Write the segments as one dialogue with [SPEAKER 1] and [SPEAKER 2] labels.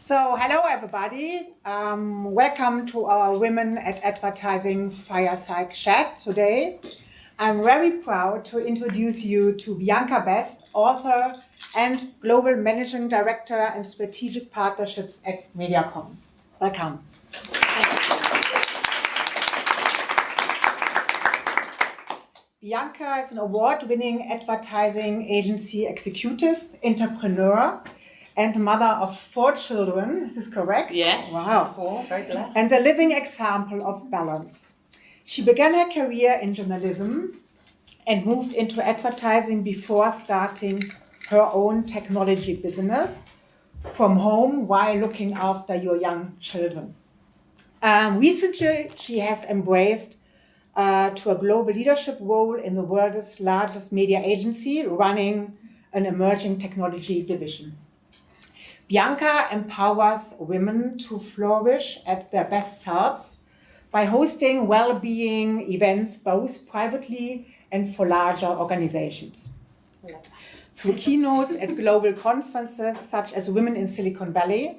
[SPEAKER 1] So, hello everybody. Welcome to our Women at Advertising Fireside Chat today. I'm very proud to introduce you to Bianca Best, author and Global Managing Director and Strategic Partnerships at Mediacom. Welcome. Bianca is an award-winning advertising agency executive, entrepreneur, and mother of 4 children. Is this correct?
[SPEAKER 2] Yes.
[SPEAKER 1] Wow.
[SPEAKER 2] 4, very blessed.
[SPEAKER 1] And a living example of balance. She began her career in journalism and moved into advertising before starting her own technology business from home while looking after your young children. Recently, she has embraced to a global leadership role in the world's largest media agency, running an emerging technology division. Bianca empowers women to flourish at their best selves by hosting well-being events both privately and for larger organizations. Through keynotes at global conferences such as Women in Silicon Valley,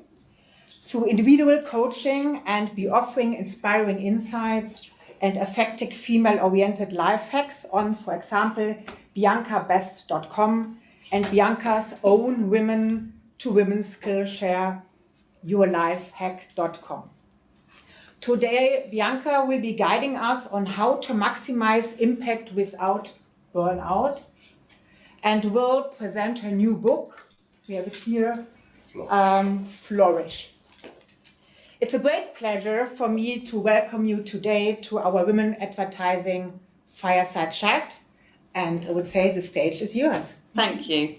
[SPEAKER 1] through individual coaching and be offering inspiring insights and effective female-oriented life hacks on, for example, biancabest.com and Bianca's own Women to Women Skillshare, yourlifehack.com. Today, Bianca will be guiding us on how to maximize impact without burnout and will present her new book. We have it here, Flourish. It's a great pleasure for me to welcome you today to our Women Advertising Fireside Chat. And I would say the stage is yours.
[SPEAKER 2] Thank you.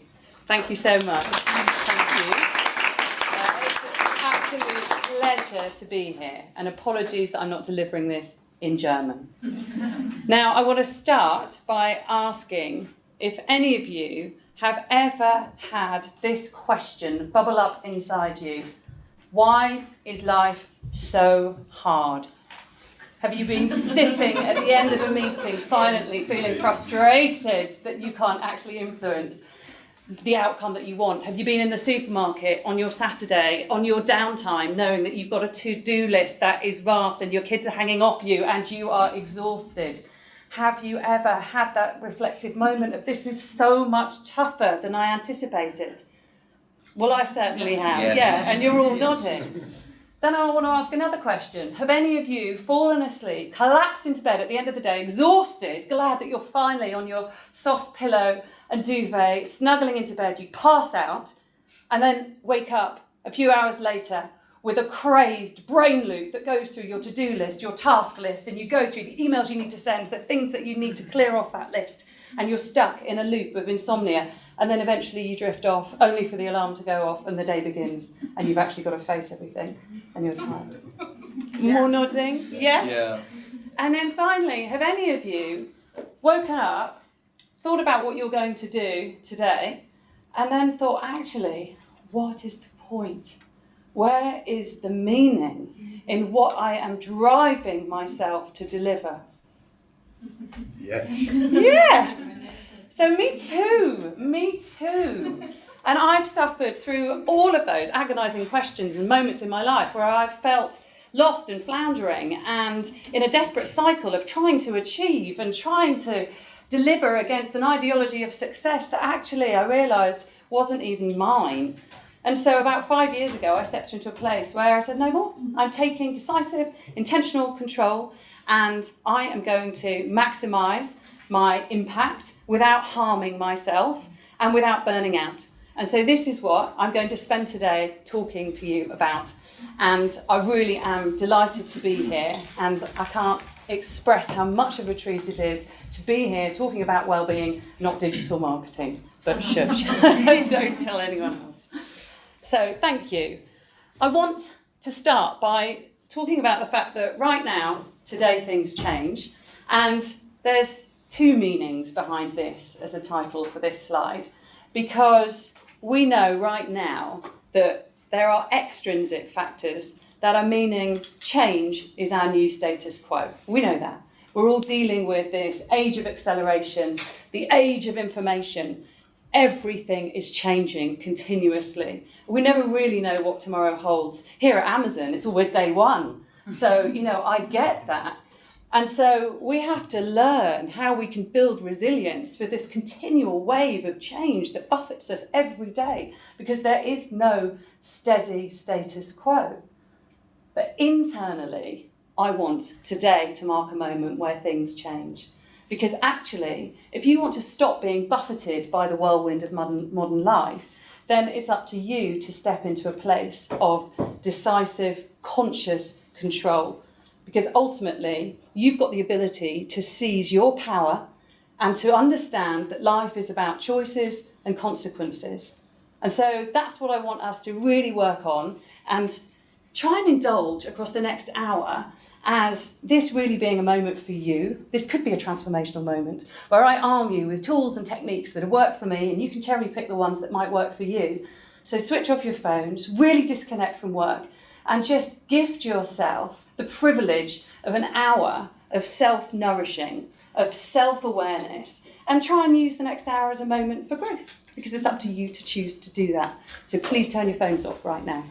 [SPEAKER 2] Thank you so much. Thank you. It's an absolute pleasure to be here. And apologies that I'm not delivering this in German. Now, I want to start by asking if any of you have ever had this question bubble up inside you. Why is life so hard? Have you been sitting at the end of a meeting silently feeling frustrated that you can't actually influence the outcome that you want? Have you been in the supermarket on your Saturday, on your downtime, knowing that you've got a to-do list that is vast and your kids are hanging off you and you are exhausted? Have you ever had that reflective moment of this is so much tougher than I anticipated? Well, I certainly have,
[SPEAKER 3] Yes.
[SPEAKER 2] yeah, and you're all nodding. Then I want to ask another question. Have any of you fallen asleep, collapsed into bed at the end of the day, exhausted, glad that you're finally on your soft pillow and duvet, snuggling into bed, you pass out, and then wake up a few hours later with a crazed brain loop that goes through your to-do list, your task list, and you go through the emails you need to send, the things that you need to clear off that list, and you're stuck in a loop of insomnia. And then eventually you drift off, only for the alarm to go off and the day begins. And you've actually got to face everything and you're tired. More nodding? Yes?
[SPEAKER 3] Yeah.
[SPEAKER 2] And then finally, have any of you woken up, thought about what you're going to do today, and then thought, actually, what is the point? Where is the meaning in what I am driving myself to deliver?
[SPEAKER 3] Yes.
[SPEAKER 2] Yes! So me too. And I've suffered through all of those agonising questions and moments in my life where I've felt lost and floundering and in a desperate cycle of trying to achieve and trying to deliver against an ideology of success that actually I realised wasn't even mine. And so about 5 years ago, I stepped into a place where I said, no more. I'm taking decisive, intentional control and I am going to maximise my impact without harming myself and without burning out. And so this is what I'm going to spend today talking to you about. And I really am delighted to be here, and I can't express how much of a treat it is to be here talking about well-being, not digital marketing, but shush, don't tell anyone else. So thank you. I want to start by talking about the fact that right now, today things change, and there's 2 meanings behind this as a title for this slide, because we know right now that there are extrinsic factors that are meaning change is our new status quo. We know that. We're all dealing with this age of acceleration, the age of information. everything is changing continuously. We never really know what tomorrow holds. Here at Amazon, it's always day one. So, I get that. And so we have to learn how we can build resilience for this continual wave of change that buffets us every day, because there is no steady status quo. But internally, I want today to mark a moment where things change. Because actually, if you want to stop being buffeted by the whirlwind of modern life, then it's up to you to step into a place of decisive, conscious control. Because ultimately, you've got the ability to seize your power and to understand that life is about choices and consequences. And so that's what I want us to really work on and try and indulge across the next hour as this really being a moment for you. This could be a transformational moment where I arm you with tools and techniques that have worked for me, and you can cherry pick the ones that might work for you. So switch off your phones, really disconnect from work, and just gift yourself the privilege of an hour of self-nourishing, of self-awareness, and try and use the next hour as a moment for growth, because it's up to you to choose to do that. So please turn your phones off right now.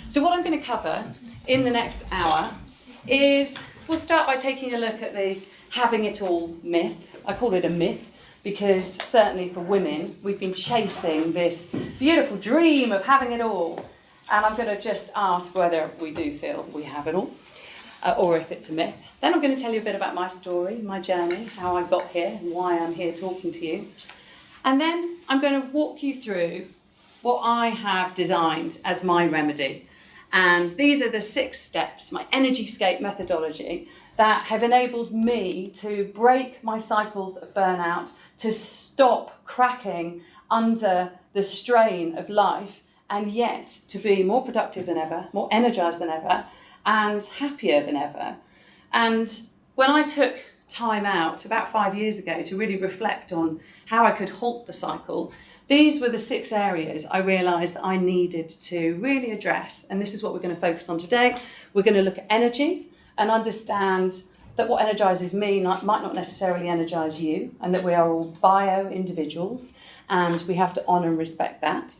[SPEAKER 2] So what I'm going to cover in the next hour is, we'll start by taking a look at the having it all myth. I call it a myth because certainly for women, we've been chasing this beautiful dream of having it all. And I'm going to just ask whether we do feel we have it all, or if it's a myth. Then I'm going to tell you a bit about my story, my journey, how I got here and why I'm here talking to you. And then I'm going to walk you through what I have designed as my remedy. And these are the 6 steps, my Energyscape methodology, that have enabled me to break my cycles of burnout, to stop cracking under the strain of life, and yet to be more productive than ever, more energized than ever, and happier than ever. And when I took time out about 5 years ago to really reflect on how I could halt the cycle, these were the 6 areas I realised that I needed to really address. And this is what we're going to focus on today. We're going to look at energy and understand that what energises me might not necessarily energise you, and that we are all bio-individuals, and we have to honour and respect that.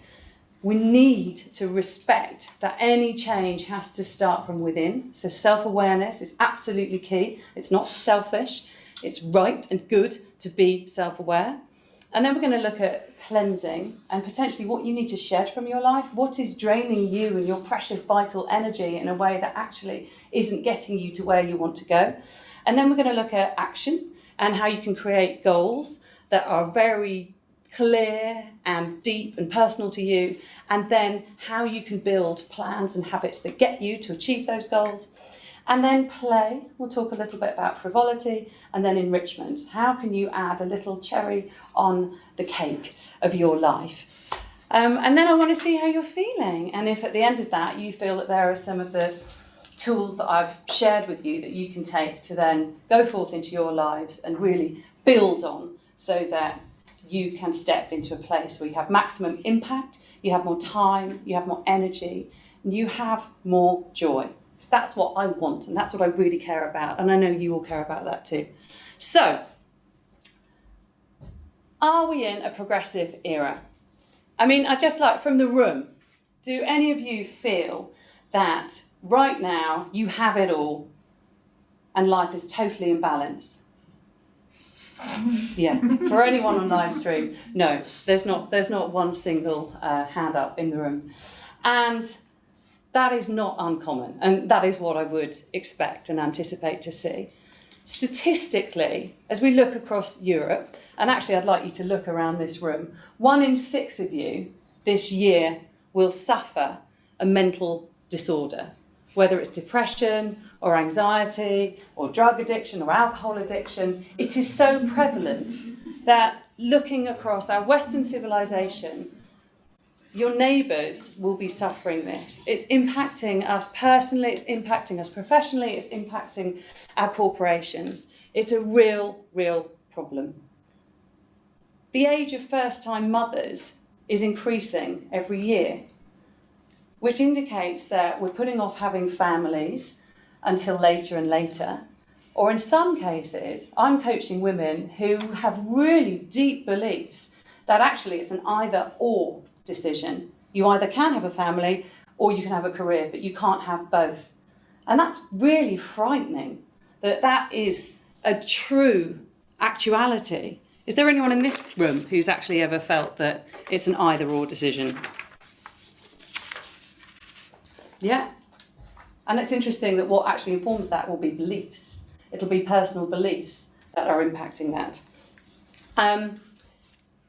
[SPEAKER 2] We need to respect that any change has to start from within. So self-awareness is absolutely key. It's not selfish. It's right and good to be self-aware. And then we're going to look at cleansing and potentially what you need to shed from your life. What is draining you and your precious vital energy in a way that actually isn't getting you to where you want to go. And then we're going to look at action and how you can create goals that are very clear and deep and personal to you, and then how you can build plans and habits that get you to achieve those goals. And then play, we'll talk a little bit about frivolity, and then enrichment. How can you add a little cherry on the cake of your life? And then I want to see how you're feeling, and if at the end of that you feel that there are some of the tools that I've shared with you that you can take to then go forth into your lives and really build on, so that you can step into a place where you have maximum impact, you have more time, you have more energy, and you have more joy. Because that's what I want, and that's what I really care about, and I know you all care about that too. So, are we in a progressive era? I mean, I just like, from the room, do any of you feel that right now you have it all and life is totally in balance? Yeah, for anyone on live stream, no, there's not one single hand up in the room. And that is not uncommon, and that is what I would expect and anticipate to see. Statistically, as we look across Europe, and actually I'd like you to look around this room, 1 in 6 of you this year will suffer a mental disorder, whether it's depression or anxiety or drug addiction or alcohol addiction. It is so prevalent that looking across our Western civilization, your neighbours will be suffering this. It's impacting us personally, it's impacting us professionally, it's impacting our corporations. It's a real, real problem. The age of first-time mothers is increasing every year, which indicates that we're putting off having families until later and later. Or in some cases, I'm coaching women who have really deep beliefs that actually it's an either-or decision. You either can have a family or you can have a career, but you can't have both. And that's really frightening, that is a true actuality. Is there anyone in this room who's actually ever felt that it's an either-or decision? Yeah. And it's interesting that what actually informs that will be beliefs. It'll be personal beliefs that are impacting that.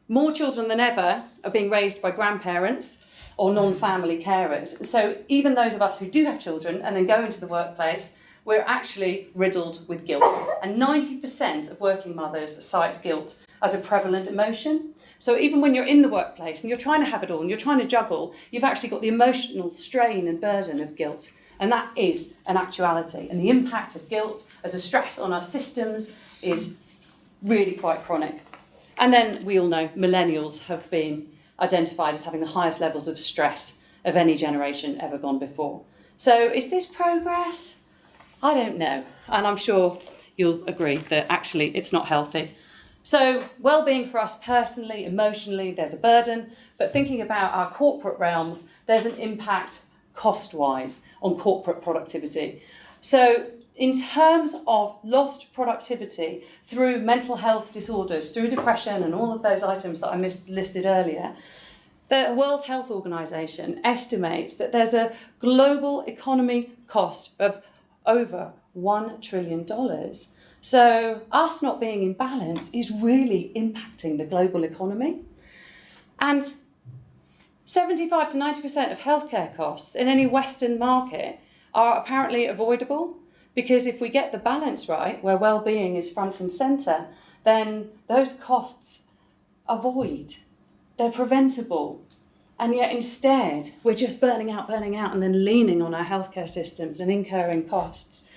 [SPEAKER 2] More children than ever are being raised by grandparents or non-family carers. So even those of us who do have children and then go into the workplace, we're actually riddled with guilt. And 90% of working mothers cite guilt as a prevalent emotion. So even when you're in the workplace and you're trying to have it all and you're trying to juggle, you've actually got the emotional strain and burden of guilt. And that is an actuality. And the impact of guilt as a stress on our systems is really quite chronic. And then we all know millennials have been identified as having the highest levels of stress of any generation ever gone before. So is this progress? I don't know. And I'm sure you'll agree that actually it's not healthy. So well-being for us personally, emotionally, there's a burden. But thinking about our corporate realms, there's an impact cost-wise on corporate productivity. So in terms of lost productivity through mental health disorders, through depression and all of those items that I listed earlier, the World Health Organization estimates that there's a global economy cost of over $1 trillion. So us not being in balance is really impacting the global economy. And 75 to 90% of healthcare costs in any Western market are apparently avoidable, because if we get the balance right, where well-being is front and centre, then those costs avoid. They're preventable. And yet instead, we're just burning out, and then leaning on our healthcare systems and incurring costs.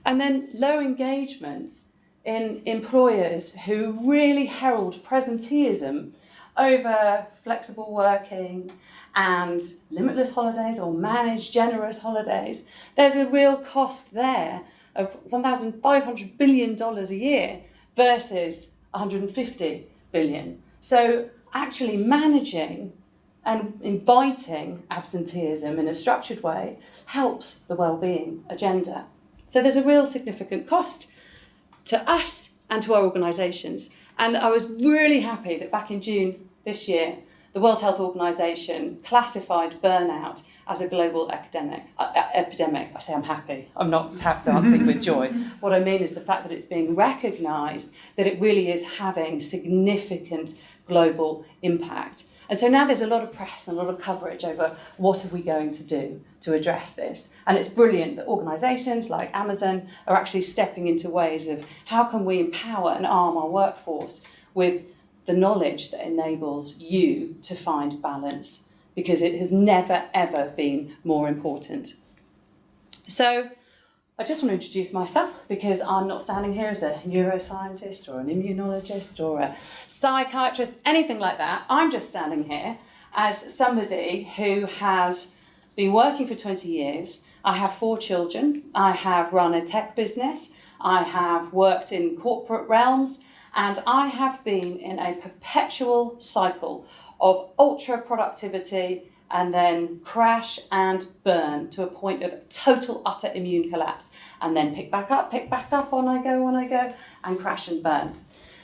[SPEAKER 2] And then low engagement in employers who really herald presenteeism over flexible working and limitless holidays or managed generous holidays. There's a real cost there of $1,500 billion a year versus $150 billion. So actually managing and inviting absenteeism in a structured way helps the well-being agenda. So there's a real significant cost to us and to our organisations. And I was really happy that back in June this year, the World Health Organization classified burnout as a global epidemic. I say I'm happy. I'm not tap dancing with joy. What I mean is the fact that it's being recognised that it really is having significant global impact. And so now there's a lot of press and a lot of coverage over what are we going to do to address this. And it's brilliant that organisations like Amazon are actually stepping into ways of how can we empower and arm our workforce with the knowledge that enables you to find balance, because it has never, ever been more important. So I just want to introduce myself, because I'm not standing here as a neuroscientist or an immunologist or a psychiatrist, anything like that. I'm just standing here as somebody who has been working for 20 years. I have 4 children. I have run a tech business. I have worked in corporate realms. And I have been in a perpetual cycle of ultra productivity and then crash and burn to a point of total, utter immune collapse. And then pick back up, on I go, and crash and burn.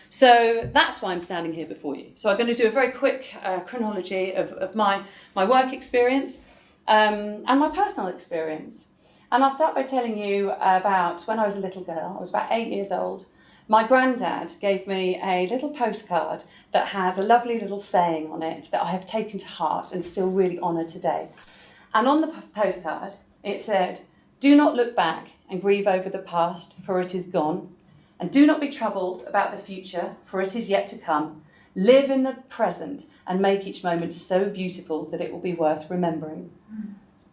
[SPEAKER 2] So that's why I'm standing here before you. So I'm going to do a very quick chronology of my work experience and my personal experience. And I'll start by telling you about when I was a little girl. I was about 8 years old. My granddad gave me a little postcard that has a lovely little saying on it that I have taken to heart and still really honour today. And on the postcard, it said, "Do not look back and grieve over the past, for it is gone. And do not be troubled about the future, for it is yet to come. Live in the present and make each moment so beautiful that it will be worth remembering."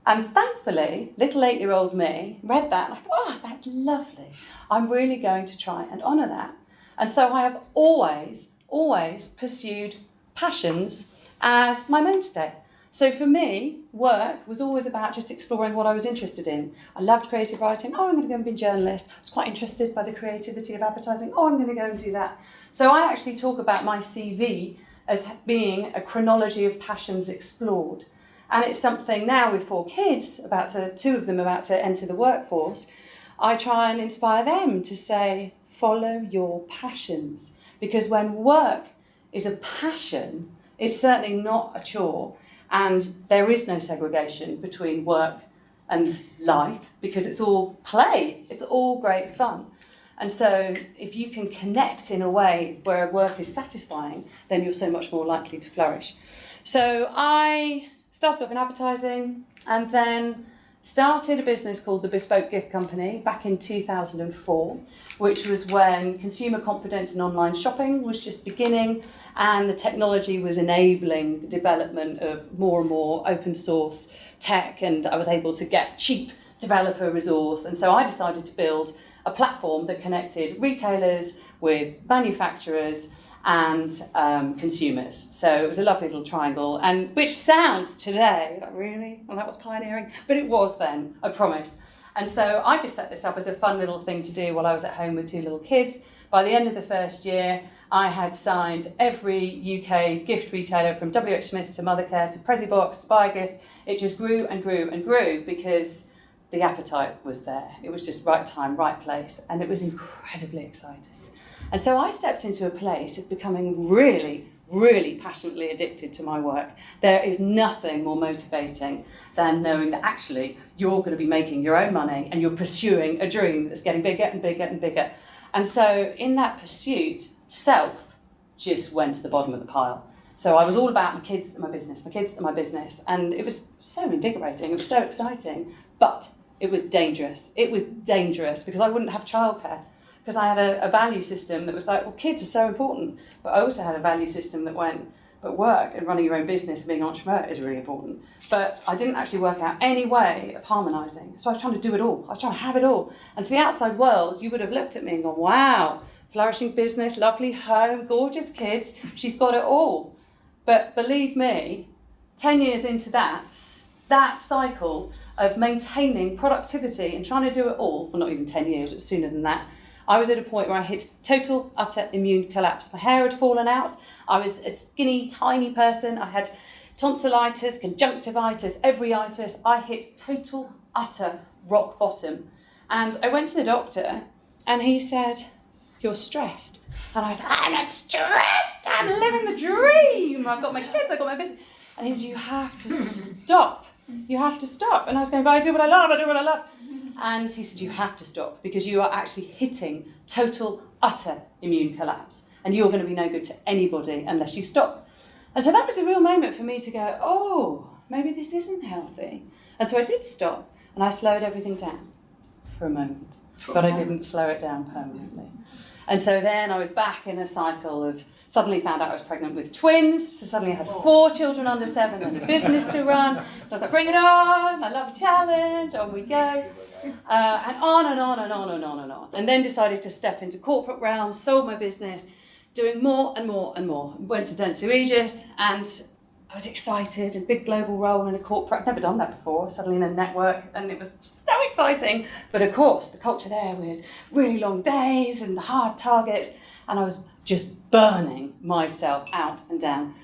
[SPEAKER 2] And thankfully, little 8-year-old me read that and I thought, oh, that's lovely. I'm really going to try and honour that. And so I have always pursued passions as my mainstay. So for me, work was always about just exploring what I was interested in. I loved creative writing. Oh, I'm going to go and be a journalist. I was quite interested by the creativity of advertising. Oh, I'm going to go and do that. So I actually talk about my CV as being a chronology of passions explored. And it's something now with 4 kids, 2 of them about to enter the workforce, I try and inspire them to say, follow your passions. Because when work is a passion, it's certainly not a chore. And there is no segregation between work and life because it's all play, it's all great fun. And so if you can connect in a way where work is satisfying, then you're so much more likely to flourish. So I started off in advertising and then started a business called the Bespoke Gift Company back in 2004, which was when consumer confidence in online shopping was just beginning and the technology was enabling the development of more and more open source tech, and I was able to get cheap developer resource. And so I decided to build a platform that connected retailers with manufacturers and consumers. So it was a lovely little triangle, and which sounds today, like, really? Well, that was pioneering, but it was then, I promise. And so I just set this up as a fun little thing to do while I was at home with 2 little kids. By the end of the first year, I had signed every UK gift retailer from WH Smith to Mothercare to Prezzybox to Buy a Gift. It just grew and grew and grew because the appetite was there. It was just right time, right place, and it was incredibly exciting. And so I stepped into a place of becoming really, really passionately addicted to my work. There is nothing more motivating than knowing that actually you're going to be making your own money and you're pursuing a dream that's getting bigger and bigger and bigger. And so in that pursuit, self just went to the bottom of the pile. So I was all about my kids and my business, my kids and my business. And it was so invigorating, it was so exciting, but it was dangerous. It was dangerous because I wouldn't have childcare. Because I had a value system that was like, well, kids are so important. But I also had a value system that went, but work and running your own business and being an entrepreneur is really important. But I didn't actually work out any way of harmonising. So I was trying to do it all. I was trying to have it all. And to the outside world, you would have looked at me and gone, wow, flourishing business, lovely home, gorgeous kids. She's got it all. But believe me, 10 years into that cycle of maintaining productivity and trying to do it all, well, not even 10 years, it was sooner than that, I was at a point where I hit total, utter immune collapse. My hair had fallen out. I was a skinny, tiny person. I had tonsillitis, conjunctivitis, every itis. I hit total, utter rock bottom. And I went to the doctor and he said, you're stressed. And I was like, I'm not stressed. I'm living the dream. I've got my kids, I've got my business. And he said, you have to stop. You have to stop. And I was going, but I do what I love, I do what I love. And he said, you have to stop because you are actually hitting total, utter immune collapse. And you're going to be no good to anybody unless you stop. And so that was a real moment for me to go, oh, maybe this isn't healthy. And so I did stop and I slowed everything down for a moment, but I didn't slow it down permanently. And so then I was back in a cycle of suddenly found out I was pregnant with twins, so suddenly I had 4 children under 7 and a business to run. I was like, bring it on, I love a challenge, on we go. And on and on and on and on and on. And then decided to step into corporate realm, sold my business, doing more and more and more. Went to Dentsu Aegis and I was excited, a big global role in a corporate. I'd never done that before, suddenly in a network, and it was just so exciting. But of course, the culture there was really long days and hard targets, and I was just burning myself out and down.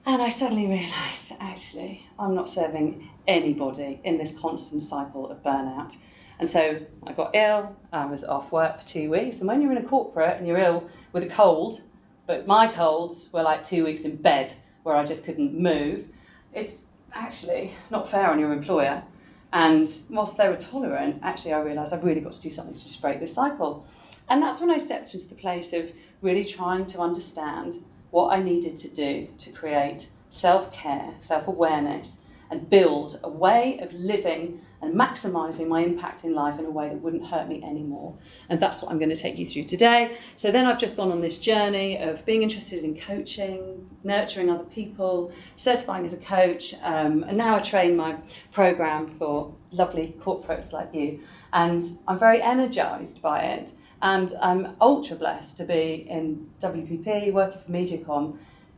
[SPEAKER 2] And I suddenly realised, actually, I'm not serving anybody in this constant cycle of burnout. And so I got ill, I was off work for 2 weeks, and when you're in a corporate and you're ill with a cold, but my colds were like 2 weeks in bed, where I just couldn't move, it's actually not fair on your employer. And whilst they were tolerant, actually I realised I've really got to do something to just break this cycle. And that's when I stepped into the place of really trying to understand what I needed to do to create self-care, self-awareness, and build a way of living and maximising my impact in life in a way that wouldn't hurt me anymore. And that's what I'm going to take you through today. So then I've just gone on this journey of being interested in coaching, nurturing other people, certifying as a coach, and now I train my programme for lovely corporates like you. And I'm very energised by it. And I'm ultra blessed to be in WPP, working for MediaCom,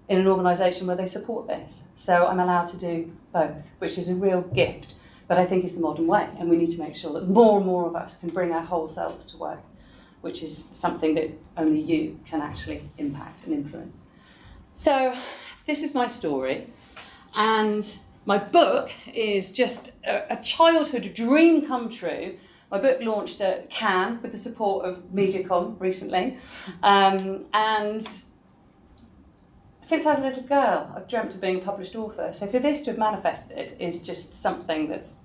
[SPEAKER 2] in an organisation where they support this. So I'm allowed to do both, which is a real gift, but I think it's the modern way. And we need to make sure that more and more of us can bring our whole selves to work, which is something that only you can actually impact and influence. So this is my story, and my book is just a childhood dream come true. My book launched at Cannes with the support of MediaCom recently, and since I was a little girl, I've dreamt of being a published author. So for this to have manifested is just something that's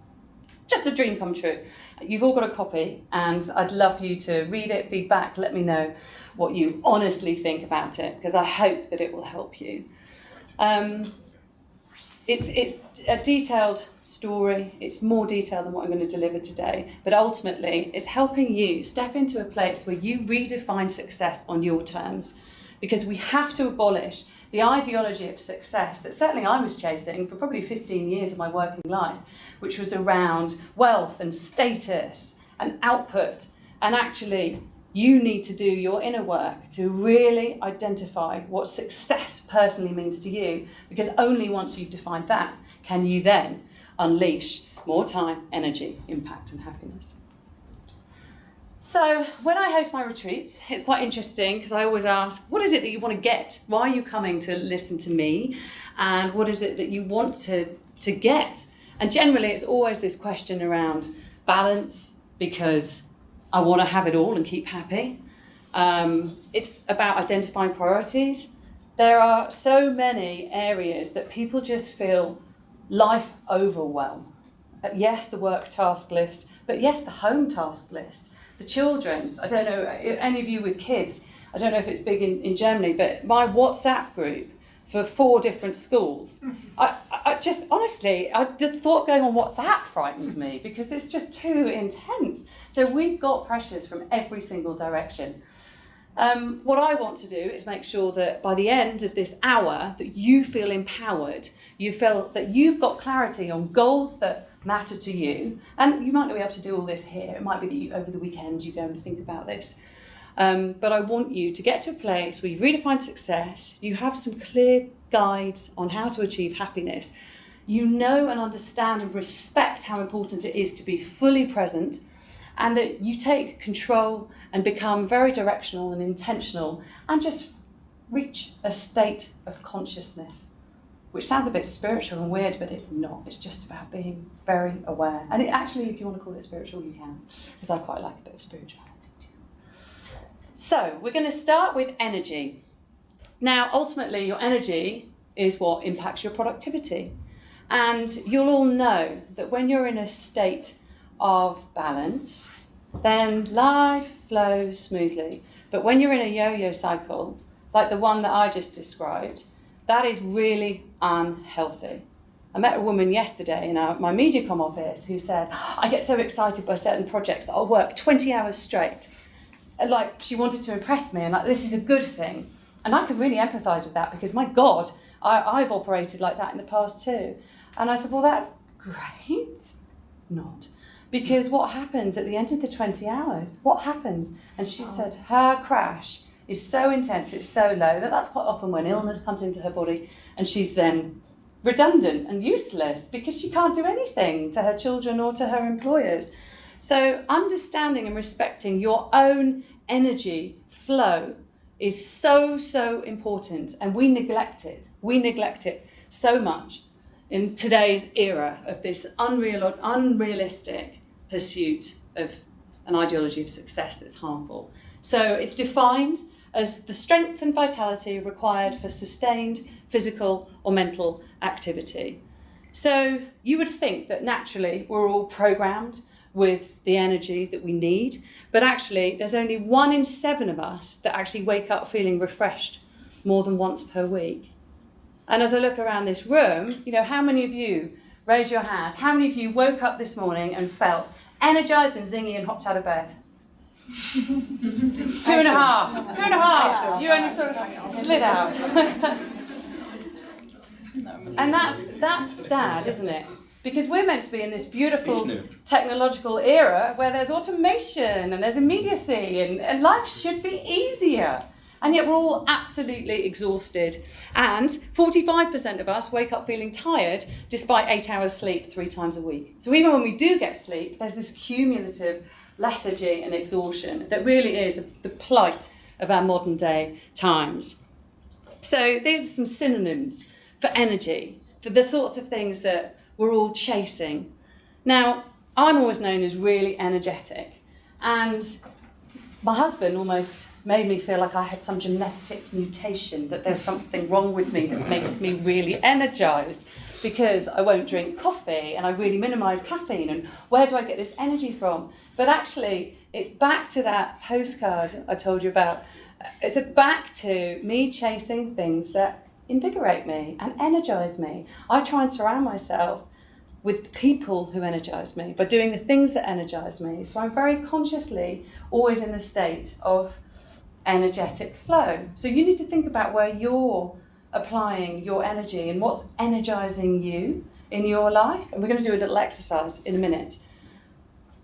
[SPEAKER 2] just a dream come true. You've all got a copy, and I'd love you to read it, feedback, let me know what you honestly think about it, because I hope that it will help you. It's a detailed story. It's more detailed than what I'm going to deliver today, but ultimately it's helping you step into a place where you redefine success on your terms, because we have to abolish the ideology of success that certainly I was chasing for probably 15 years of my working life, which was around wealth and status and output. And actually, you need to do your inner work to really identify what success personally means to you, because only once you've defined that can you then unleash more time, energy, impact and happiness. So when I host my retreats, it's quite interesting because I always ask, what is it that you want to get? Why are you coming to listen to me? And what is it that you want to get? And generally it's always this question around balance, because I want to have it all and keep happy. It's about identifying priorities. There are so many areas that people just feel life overwhelm. Yes, the work task list, but yes, the home task list. The children's, I don't know, any of you with kids, I don't know if it's big in Germany, but my WhatsApp group for 4 different schools, I just, honestly, the thought of going on WhatsApp frightens me because it's just too intense. So we've got pressures from every single direction. What I want to do is make sure that by the end of this hour that you feel empowered, you feel that you've got clarity on goals that matter to you, and you might not be able to do all this here. It might be that you, over the weekend you go and think about this, but I want you to get to a place where you've redefined success, you have some clear guides on how to achieve happiness, you know and understand and respect how important it is to be fully present, and that you take control and become very directional and intentional and just reach a state of consciousness, which sounds a bit spiritual and weird, but it's not. It's just about being very aware. And it actually, if you want to call it spiritual, you can, because I quite like a bit of spirituality too. So we're going to start with energy. Now, ultimately, your energy is what impacts your productivity. And you'll all know that when you're in a state of balance, then life flows smoothly. But when you're in a yo-yo cycle, like the one that I just described, that is really unhealthy. I met a woman yesterday in my MediaCom office who said, I get so excited by certain projects that I'll work 20 hours straight. And like, she wanted to impress me and like, this is a good thing. And I can really empathise with that because my God, I've operated like that in the past too. And I said, well, that's great. Not. Because what happens at the end of the 20 hours? What happens? And she said her crash is so intense, it's so low, that's quite often when illness comes into her body and she's then redundant and useless because she can't do anything to her children or to her employers. So understanding and respecting your own energy flow is so, so important, and we neglect it. We neglect it so much in today's era of this unrealistic pursuit of an ideology of success that's harmful. So it's defined as the strength and vitality required for sustained physical or mental activity. So you would think that naturally we're all programmed with the energy that we need, but actually there's only 1 in 7 of us that actually wake up feeling refreshed more than once per week. And as I look around this room, you know, how many of you, raise your hands, how many of you woke up this morning and felt energised and zingy and hopped out of bed? 2.5. 2.5. You only sort of slid out. And that's sad, isn't it? Because we're meant to be in this beautiful technological era where there's automation and there's immediacy and life should be easier. And yet we're all absolutely exhausted. And 45% of us wake up feeling tired despite 8 hours sleep 3 times a week. So even when we do get sleep, there's this cumulative lethargy and exhaustion that really is the plight of our modern day times. So these are some synonyms for energy, for the sorts of things that we're all chasing. Now, I'm always known as really energetic, and my husband almost made me feel like I had some genetic mutation, that there's something wrong with me that makes me really energised, because I won't drink coffee and I really minimise caffeine, and where do I get this energy from? But actually, it's back to that postcard I told you about. It's back to me chasing things that invigorate me and energise me. I try and surround myself with people who energise me by doing the things that energise me. So I'm very consciously always in the state of energetic flow. So you need to think about where you're applying your energy and what's energising you in your life. And we're going to do a little exercise in a minute.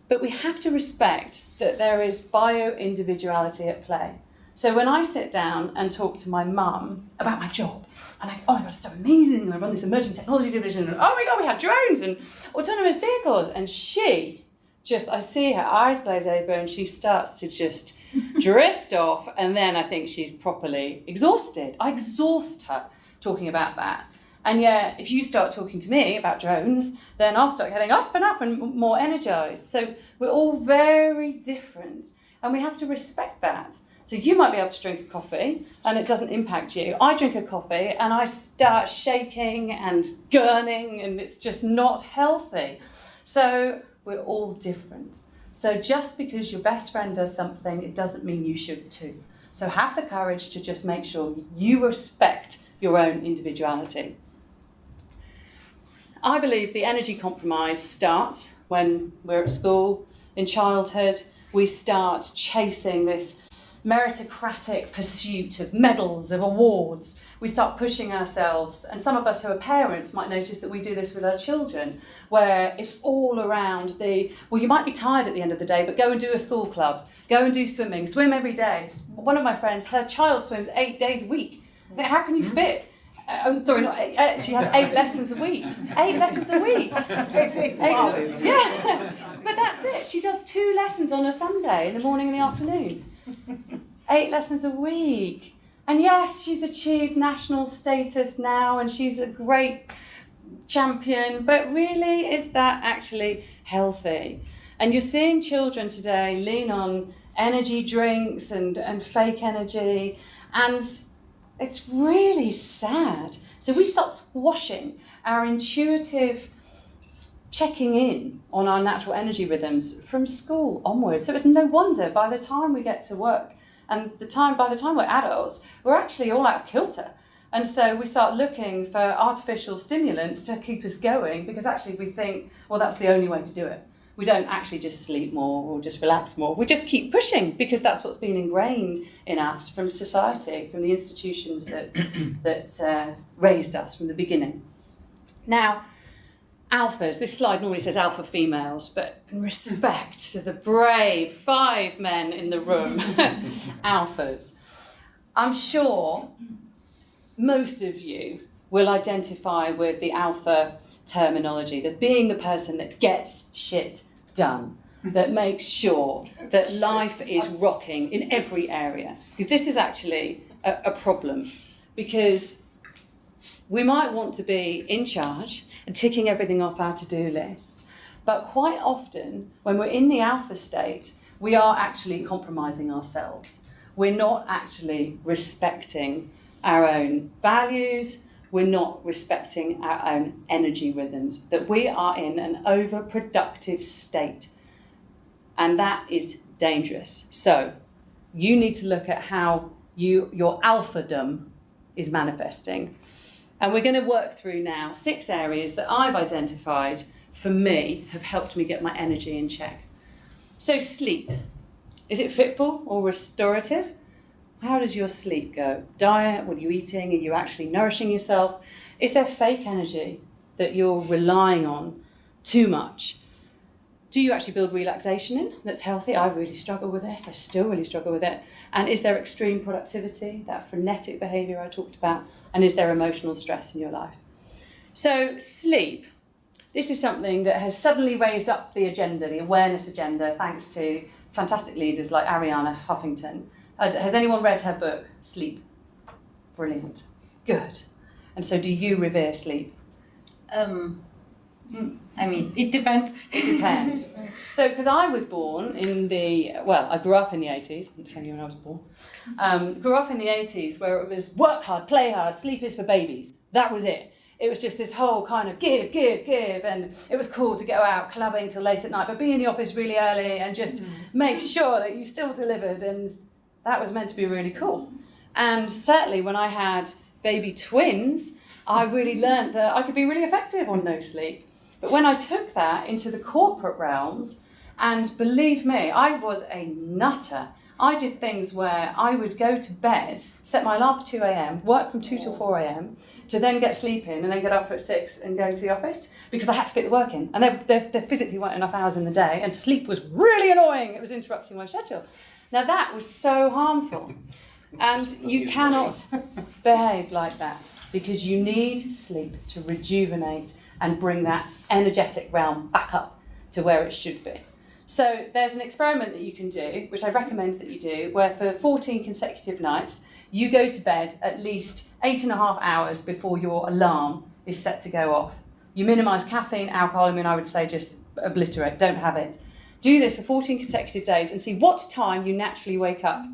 [SPEAKER 2] But we have to respect that there is bio-individuality at play. So when I sit down and talk to my mum about my job, I'm like, oh my God, it's so amazing, and I run this emerging technology division, and oh my God, we have drones and autonomous vehicles, and I see her eyes glaze over and she starts to just drift off, and then I think she's properly exhausted. I exhaust her talking about that. And yet, if you start talking to me about drones, then I'll start getting up and more energised. So we're all very different, and we have to respect that. So you might be able to drink a coffee and it doesn't impact you. I drink a coffee and I start shaking and gurning, and it's just not healthy. So we're all different. So just because your best friend does something, it doesn't mean you should too. So have the courage to just make sure you respect your own individuality. I believe the energy compromise starts when we're at school, in childhood. We start chasing this meritocratic pursuit of medals, of awards. We start pushing ourselves, and some of us who are parents might notice that we do this with our children, where it's all around you might be tired at the end of the day, but go and do a school club, go and do swimming, swim every day. One of my friends, her child swims 8 days a week. How can you fit? She has 8 lessons a week. 8 lessons a week. Yeah, but that's it. She does 2 lessons on a Sunday, in the morning and the afternoon. 8 lessons a week. And yes, she's achieved national status now and she's a great champion, but really, is that actually healthy? And you're seeing children today lean on energy drinks and fake energy, and it's really sad. So we start squashing our intuitive checking in on our natural energy rhythms from school onwards. So it's no wonder by the time we get to work and by the time we're adults, we're actually all out of kilter. And so we start looking for artificial stimulants to keep us going, because actually we think, well, that's the only way to do it. We don't actually just sleep more or just relax more. We just keep pushing because that's what's been ingrained in us from society, from the institutions that raised us from the beginning. Now, alphas, this slide normally says alpha females, but in respect to the brave 5 men in the room, alphas, I'm sure most of you will identify with the alpha terminology, that being the person that gets shit done, that makes sure that life is rocking in every area. Because this is actually a problem, because we might want to be in charge and ticking everything off our to-do lists, but quite often when we're in the alpha state, we are actually compromising ourselves. We're not actually respecting our own values, we're not respecting our own energy rhythms, that we are in an overproductive state, and that is dangerous. So you need to look at how your alphadom is manifesting. And we're going to work through now 6 areas that I've identified for me have helped me get my energy in check. So sleep. Is it fitful or restorative? How does your sleep go? Diet, what are you eating? Are you actually nourishing yourself? Is there fake energy that you're relying on too much? Do you actually build relaxation in that's healthy? I really struggle with this. I still really struggle with it. And is there extreme productivity, that frenetic behaviour I talked about? And is there emotional stress in your life? So sleep. This is something that has suddenly raised up the agenda, the awareness agenda, thanks to fantastic leaders like Arianna Huffington. Has anyone read her book, Sleep? Brilliant. Good. And so do you revere sleep?
[SPEAKER 4] I mean, it depends.
[SPEAKER 2] It depends. So, because I was born in I grew up in the 80s, I'm telling you when I was born. Grew up in the 80s where it was work hard, play hard, sleep is for babies. That was it. It was just this whole kind of give, and it was cool to go out clubbing till late at night, but be in the office really early and just make sure that you still delivered, and that was meant to be really cool. And certainly when I had baby twins, I really learned that I could be really effective on no sleep. But when I took that into the corporate realms, and believe me, I was a nutter. I did things where I would go to bed, set my alarm for 2 a.m, work from 2 till 4 a.m, to then get sleep in and then get up at 6 and go to the office because I had to fit the work in. And there physically weren't enough hours in the day, and sleep was really annoying. It was interrupting my schedule. Now that was so harmful. And you cannot behave like that because you need sleep to rejuvenate and bring that energetic realm back up to where it should be. So there's an experiment that you can do, which I recommend that you do, where for 14 consecutive nights, you go to bed at least 8.5 hours before your alarm is set to go off. You minimise caffeine, alcohol, I would say just obliterate, don't have it. Do this for 14 consecutive days and see what time you naturally wake up.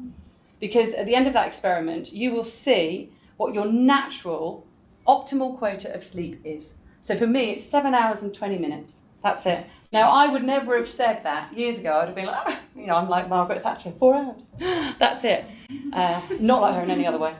[SPEAKER 2] Because at the end of that experiment, you will see what your natural optimal quota of sleep is. So for me, it's 7 hours and 20 minutes. That's it. Now, I would never have said that years ago. I'd have been like, I'm like Margaret Thatcher, 4 hours. That's it. Not like her in any other way.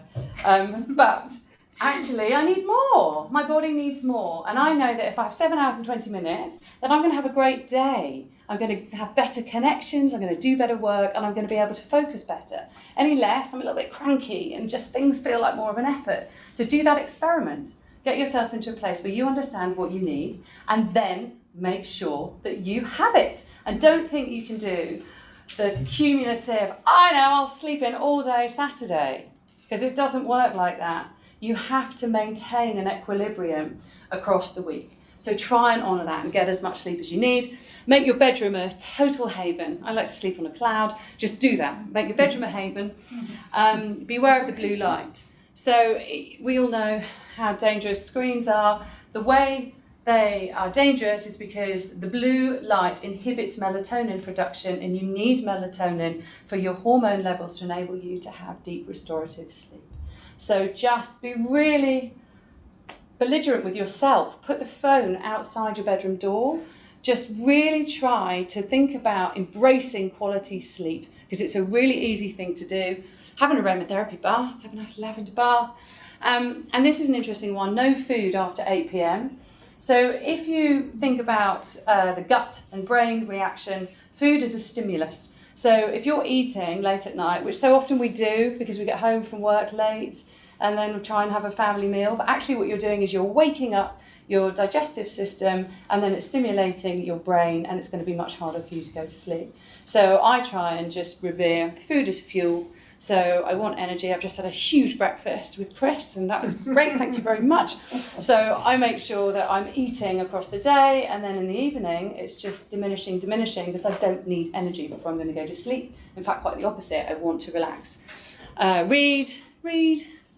[SPEAKER 2] But actually, I need more. My body needs more. And I know that if I have 7 hours and 20 minutes, then I'm going to have a great day. I'm going to have better connections, I'm going to do better work, and I'm going to be able to focus better. Any less, I'm a little bit cranky and just things feel like more of an effort. So do that experiment. Get yourself into a place where you understand what you need, and then make sure that you have it. And don't think you can do the cumulative, I'll sleep in all day Saturday, because it doesn't work like that. You have to maintain an equilibrium across the week. So try and honour that and get as much sleep as you need. Make your bedroom a total haven. I like to sleep on a cloud. Just do that. Make your bedroom a haven. Beware of the blue light. So we all know how dangerous screens are. The way they are dangerous is because the blue light inhibits melatonin production, and you need melatonin for your hormone levels to enable you to have deep restorative sleep. So just be really belligerent with yourself. Put the phone outside your bedroom door. Just really try to think about embracing quality sleep, because it's a really easy thing to do. Have an aromatherapy bath, have a nice lavender bath. And this is an interesting one, no food after 8 p.m. So if you think about the gut and brain reaction, food is a stimulus. So if you're eating late at night, which so often we do because we get home from work late, and then we try and have a family meal, but actually what you're doing is you're waking up your digestive system, and then it's stimulating your brain, and it's going to be much harder for you to go to sleep. So I try and just revere food as fuel. So I want energy. I've just had a huge breakfast with Chris, and that was great, thank you very much. So I make sure that I'm eating across the day, and then in the evening it's just diminishing, because I don't need energy before I'm going to go to sleep. In fact, quite the opposite, I want to relax.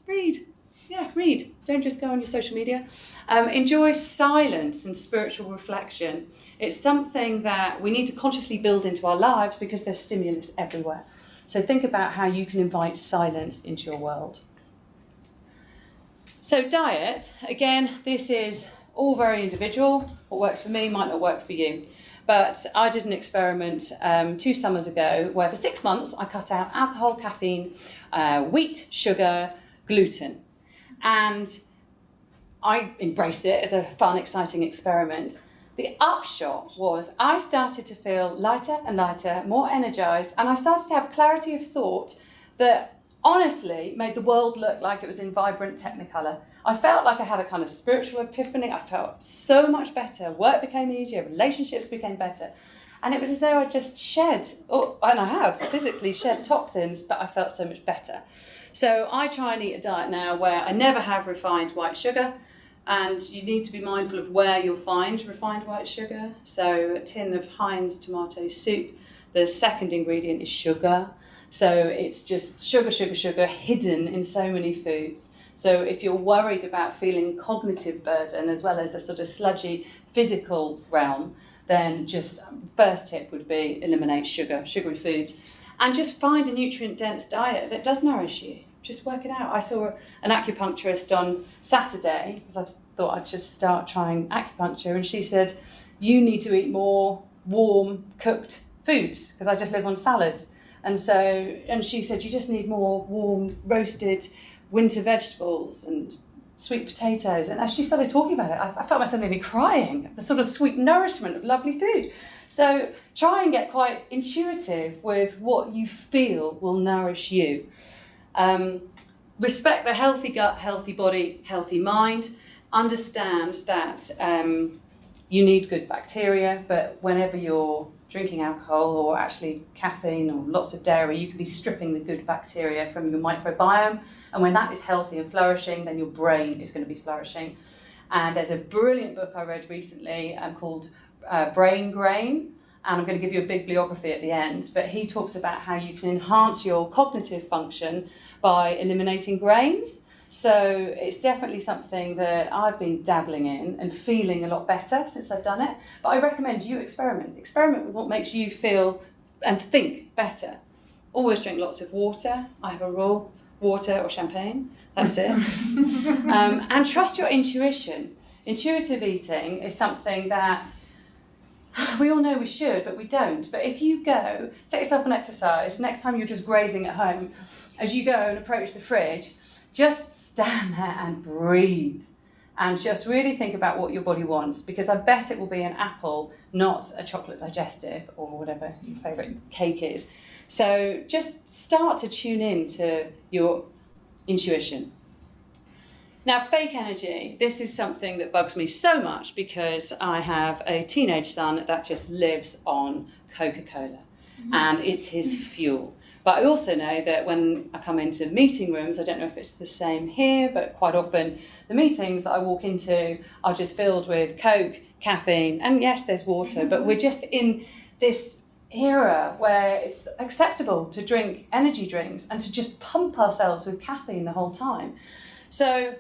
[SPEAKER 2] Read. Yeah, read. Don't just go on your social media. Enjoy silence and spiritual reflection. It's something that we need to consciously build into our lives because there's stimulus everywhere. So think about how you can invite silence into your world. So diet, again, this is all very individual. What works for me might not work for you. But I did an experiment 2 summers ago where for 6 months I cut out alcohol, caffeine, wheat, sugar, gluten. And I embraced it as a fun, exciting experiment. The upshot was I started to feel lighter and lighter, more energised, and I started to have clarity of thought that honestly made the world look like it was in vibrant technicolor. I felt like I had a kind of spiritual epiphany. I felt so much better. Work became easier, relationships became better. And it was as though I just shed, and I had physically shed toxins, but I felt so much better. So I try and eat a diet now where I never have refined white sugar, and you need to be mindful of where you'll find refined white sugar. So a tin of Heinz tomato soup, the second ingredient is sugar. So it's just sugar, sugar, sugar hidden in so many foods. So if you're worried about feeling cognitive burden as well as a sort of sludgy physical realm, then just first tip would be eliminate sugar, sugary foods, and just find a nutrient-dense diet that does nourish you. Just work it out. I saw an acupuncturist on Saturday because I thought I'd just start trying acupuncture, and she said, you need to eat more warm, cooked foods because I just live on salads. And she said, you just need more warm, roasted winter vegetables and sweet potatoes. And as she started talking about it, I felt myself nearly crying, the sort of sweet nourishment of lovely food. So try and get quite intuitive with what you feel will nourish you. Respect the healthy gut, healthy body, healthy mind. Understand that you need good bacteria, but whenever you're drinking alcohol or actually caffeine or lots of dairy, you can be stripping the good bacteria from your microbiome. And when that is healthy and flourishing, then your brain is going to be flourishing. And there's a brilliant book I read recently called Brain Grain. And I'm going to give you a big bibliography at the end. But he talks about how you can enhance your cognitive function by eliminating grains. So it's definitely something that I've been dabbling in and feeling a lot better since I've done it. But I recommend you experiment. Experiment with what makes you feel and think better. Always drink lots of water. I have a rule, water or champagne, that's it. And trust your intuition. Intuitive eating is something that we all know we should, but we don't. But if you go, set yourself an exercise, next time you're just grazing at home, as you go and approach the fridge, just stand there and breathe and just really think about what your body wants, because I bet it will be an apple, not a chocolate digestive or whatever your favourite cake is. So just start to tune in to your intuition. Now, fake energy, this is something that bugs me so much because I have a teenage son that just lives on Coca-Cola and it's his fuel. But I also know that when I come into meeting rooms, I don't know if it's the same here, but quite often the meetings that I walk into are just filled with Coke, caffeine, and yes, there's water, but we're just in this era where it's acceptable to drink energy drinks and to just pump ourselves with caffeine the whole time. So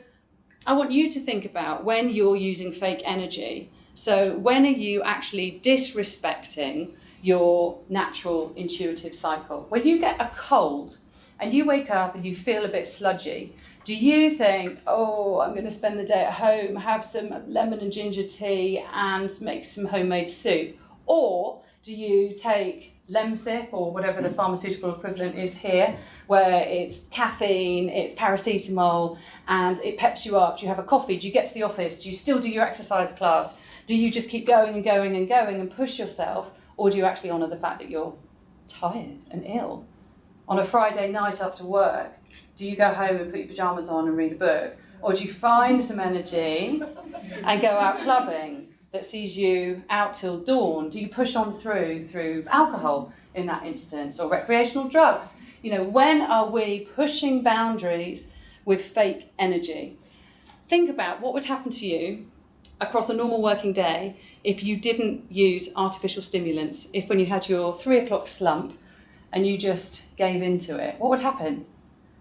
[SPEAKER 2] I want you to think about when you're using fake energy. So when are you actually disrespecting your natural intuitive cycle? When you get a cold and you wake up and you feel a bit sludgy, do you think, oh, I'm going to spend the day at home, have some lemon and ginger tea and make some homemade soup? Or do you take Lemsip or whatever the pharmaceutical equivalent is here, where it's caffeine, it's paracetamol, and it peps you up? Do you have a coffee? Do you get to the office? Do you still do your exercise class? Do you just keep going and going and going and push yourself? Or do you actually honour the fact that you're tired and ill? On a Friday night after work, do you go home and put your pyjamas on and read a book? Or do you find some energy and go out clubbing that sees you out till dawn? Do you push on through alcohol in that instance, or recreational drugs? You know, when are we pushing boundaries with fake energy? Think about what would happen to you across a normal working day if you didn't use artificial stimulants, if when you had your 3 o'clock slump and you just gave into it, what would happen?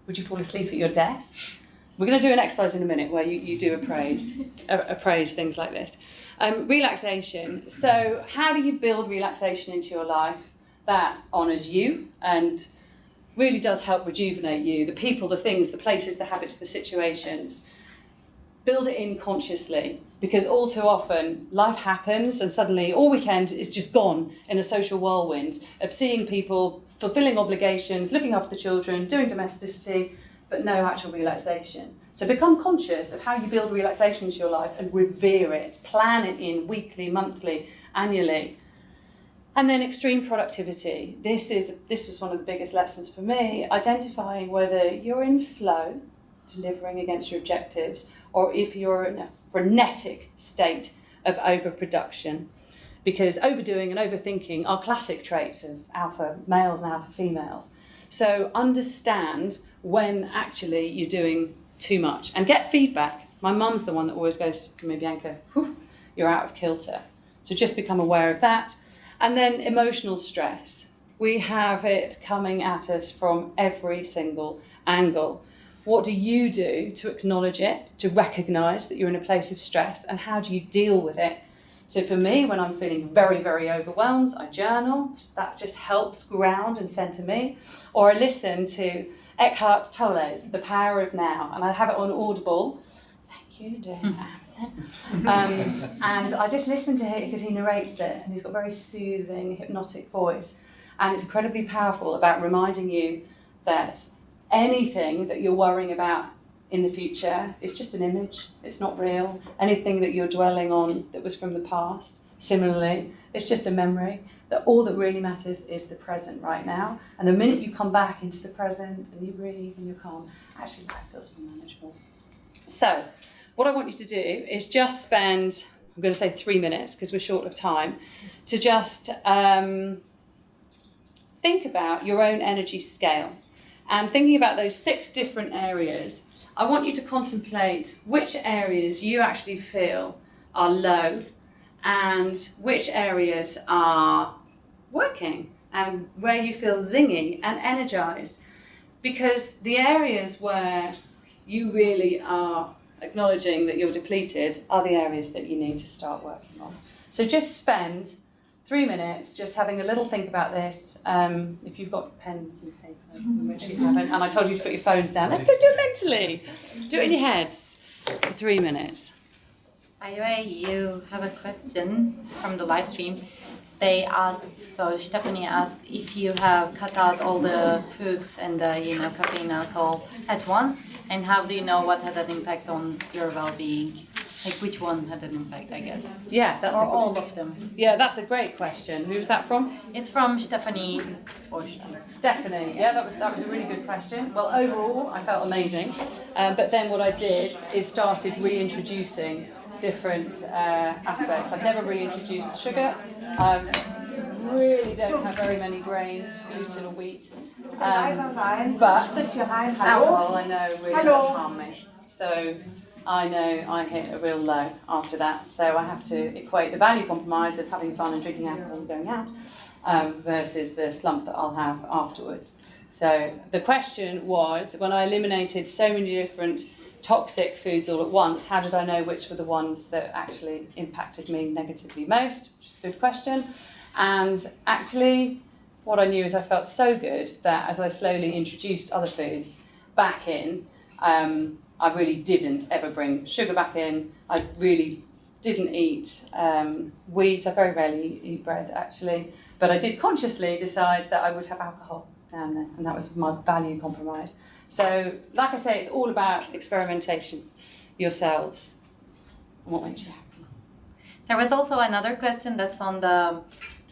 [SPEAKER 2] Would you fall asleep at your desk? We're going to do an exercise in a minute where you do appraise things like this. Relaxation. So how do you build relaxation into your life that honours you and really does help rejuvenate you? The people, the things, the places, the habits, the situations. Build it in consciously, because all too often life happens and suddenly all weekend is just gone in a social whirlwind of seeing people fulfilling obligations, looking after the children, doing domesticity, but no actual relaxation. So become conscious of how you build relaxation into your life and revere it. Plan it in weekly, monthly, annually. And then extreme productivity. This was one of the biggest lessons for me, identifying whether you're in flow, delivering against your objectives, or if you're in a frenetic state of overproduction. Because overdoing and overthinking are classic traits of alpha males and alpha females. So understand when actually you're doing too much and get feedback. My mum's the one that always goes to me, Bianca, you're out of kilter. So just become aware of that. And then emotional stress. We have it coming at us from every single angle. What do you do to acknowledge it, to recognise that you're in a place of stress, and how do you deal with it? So for me, when I'm feeling very, very overwhelmed, I journal. That just helps ground and centre me. Or I listen to Eckhart Tolle's The Power of Now, and I have it on Audible. Thank you, dear Amazon. And I just listen to it because he narrates it, and he's got a very soothing, hypnotic voice. And it's incredibly powerful about reminding you that anything that you're worrying about in the future is just an image. It's not real. Anything that you're dwelling on that was from the past, similarly, it's just a memory. That all that really matters is the present right now. And the minute you come back into the present and you breathe and you're calm, actually life feels more manageable. So what I want you to do is just spend, I'm going to say 3 minutes because we're short of time, to just think about your own energy scale. And thinking about those 6 different areas, I want you to contemplate which areas you actually feel are low and which areas are working and where you feel zingy and energized. Because the areas where you really are acknowledging that you're depleted are the areas that you need to start working on. So just spend 3 minutes just having a little think about this. If you've got pens and paper, which you haven't, and I told you to put your phones down, so do it mentally. Do it in your heads for 3 minutes.
[SPEAKER 4] By the way, you have a question from the live stream. They asked, so Stephanie asked if you have cut out all the foods and the caffeine, alcohol at once, and how do you know what had an impact on your well-being? Like which one had an impact, I guess.
[SPEAKER 2] Yeah, that's
[SPEAKER 4] or all of them.
[SPEAKER 2] Yeah, that's a great question. Who's that from?
[SPEAKER 4] It's from Stephanie.
[SPEAKER 2] Stephanie. Yeah, that was a really good question. Well, overall, I felt amazing. But then what I did is started reintroducing different aspects. I've never reintroduced sugar. Really don't have very many grains, gluten or wheat. But alcohol, I know, really does harm me. So I know I hit a real low after that. So I have to equate the value compromise of having fun and drinking alcohol and going out versus the slump that I'll have afterwards. So the question was, when I eliminated so many different toxic foods all at once, how did I know which were the ones that actually impacted me negatively most? Which is a good question. And actually, what I knew is I felt so good that as I slowly introduced other foods back in, I really didn't ever bring sugar back in. I really didn't eat wheat. I very rarely eat bread, actually. But I did consciously decide that I would have alcohol now and then, and that was my value compromise. So, like I say, it's all about experimentation yourselves and what makes you happy.
[SPEAKER 4] There was also another question that's on the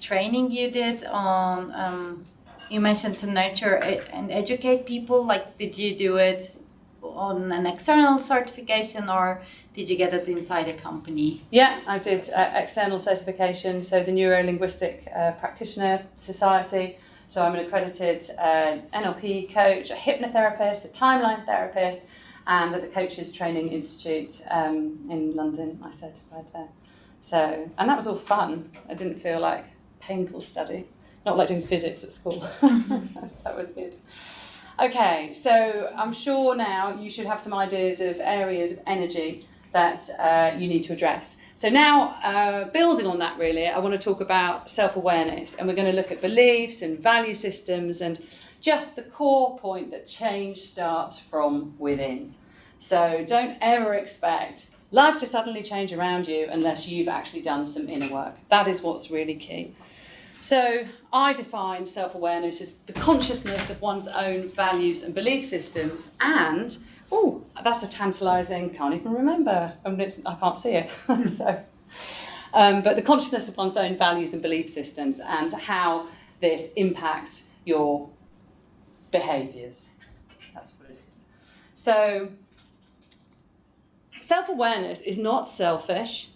[SPEAKER 4] training you did on, you mentioned to nurture and educate people. Like, did you do it on an external certification or did you get it inside a company?
[SPEAKER 2] Yeah, I did external certification, so the Neuro-Linguistic Practitioner Society. So I'm an accredited NLP coach, a hypnotherapist, a timeline therapist, and at the Coaches Training Institute in London, I certified there. So, and that was all fun. I didn't feel like painful study, not like doing physics at school. That was good. Okay, so I'm sure now you should have some ideas of areas of energy that you need to address. So now, building on that really, I want to talk about self-awareness, and we're going to look at beliefs and value systems and just the core point that change starts from within. So don't ever expect life to suddenly change around you unless you've actually done some inner work. That is what's really key. So I define self-awareness as the consciousness of one's own values and belief systems and, oh, that's a tantalising, can't even remember, I can't see it. But the consciousness of one's own values and belief systems and how this impacts your behaviours. That's what it is. So self-awareness is not selfish,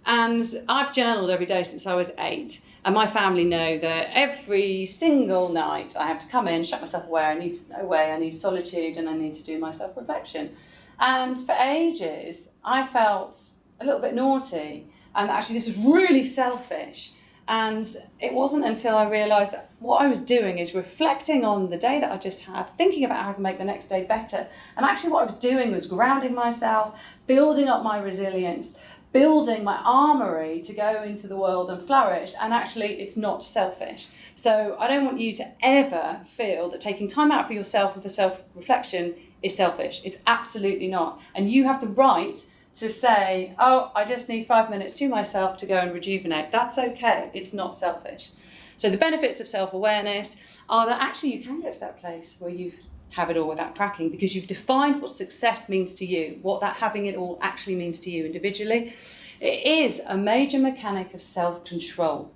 [SPEAKER 2] and I've journaled every day since I was 8. And my family know that every single night I have to come in, shut myself away, I need solitude and I need to do my self-reflection. And for ages, I felt a little bit naughty and actually this was really selfish. And it wasn't until I realised that what I was doing is reflecting on the day that I just had, thinking about how I can make the next day better. And actually what I was doing was grounding myself, building up my resilience, building my armoury to go into the world and flourish. And actually it's not selfish. So I don't want you to ever feel that taking time out for yourself and for self-reflection is selfish. It's absolutely not. And you have the right to say, oh, I just need 5 minutes to myself to go and rejuvenate. That's okay. It's not selfish. So the benefits of self-awareness are that actually you can get to that place where you have it all without cracking, because you've defined what success means to you, what that having it all actually means to you individually. It is a major mechanic of self-control.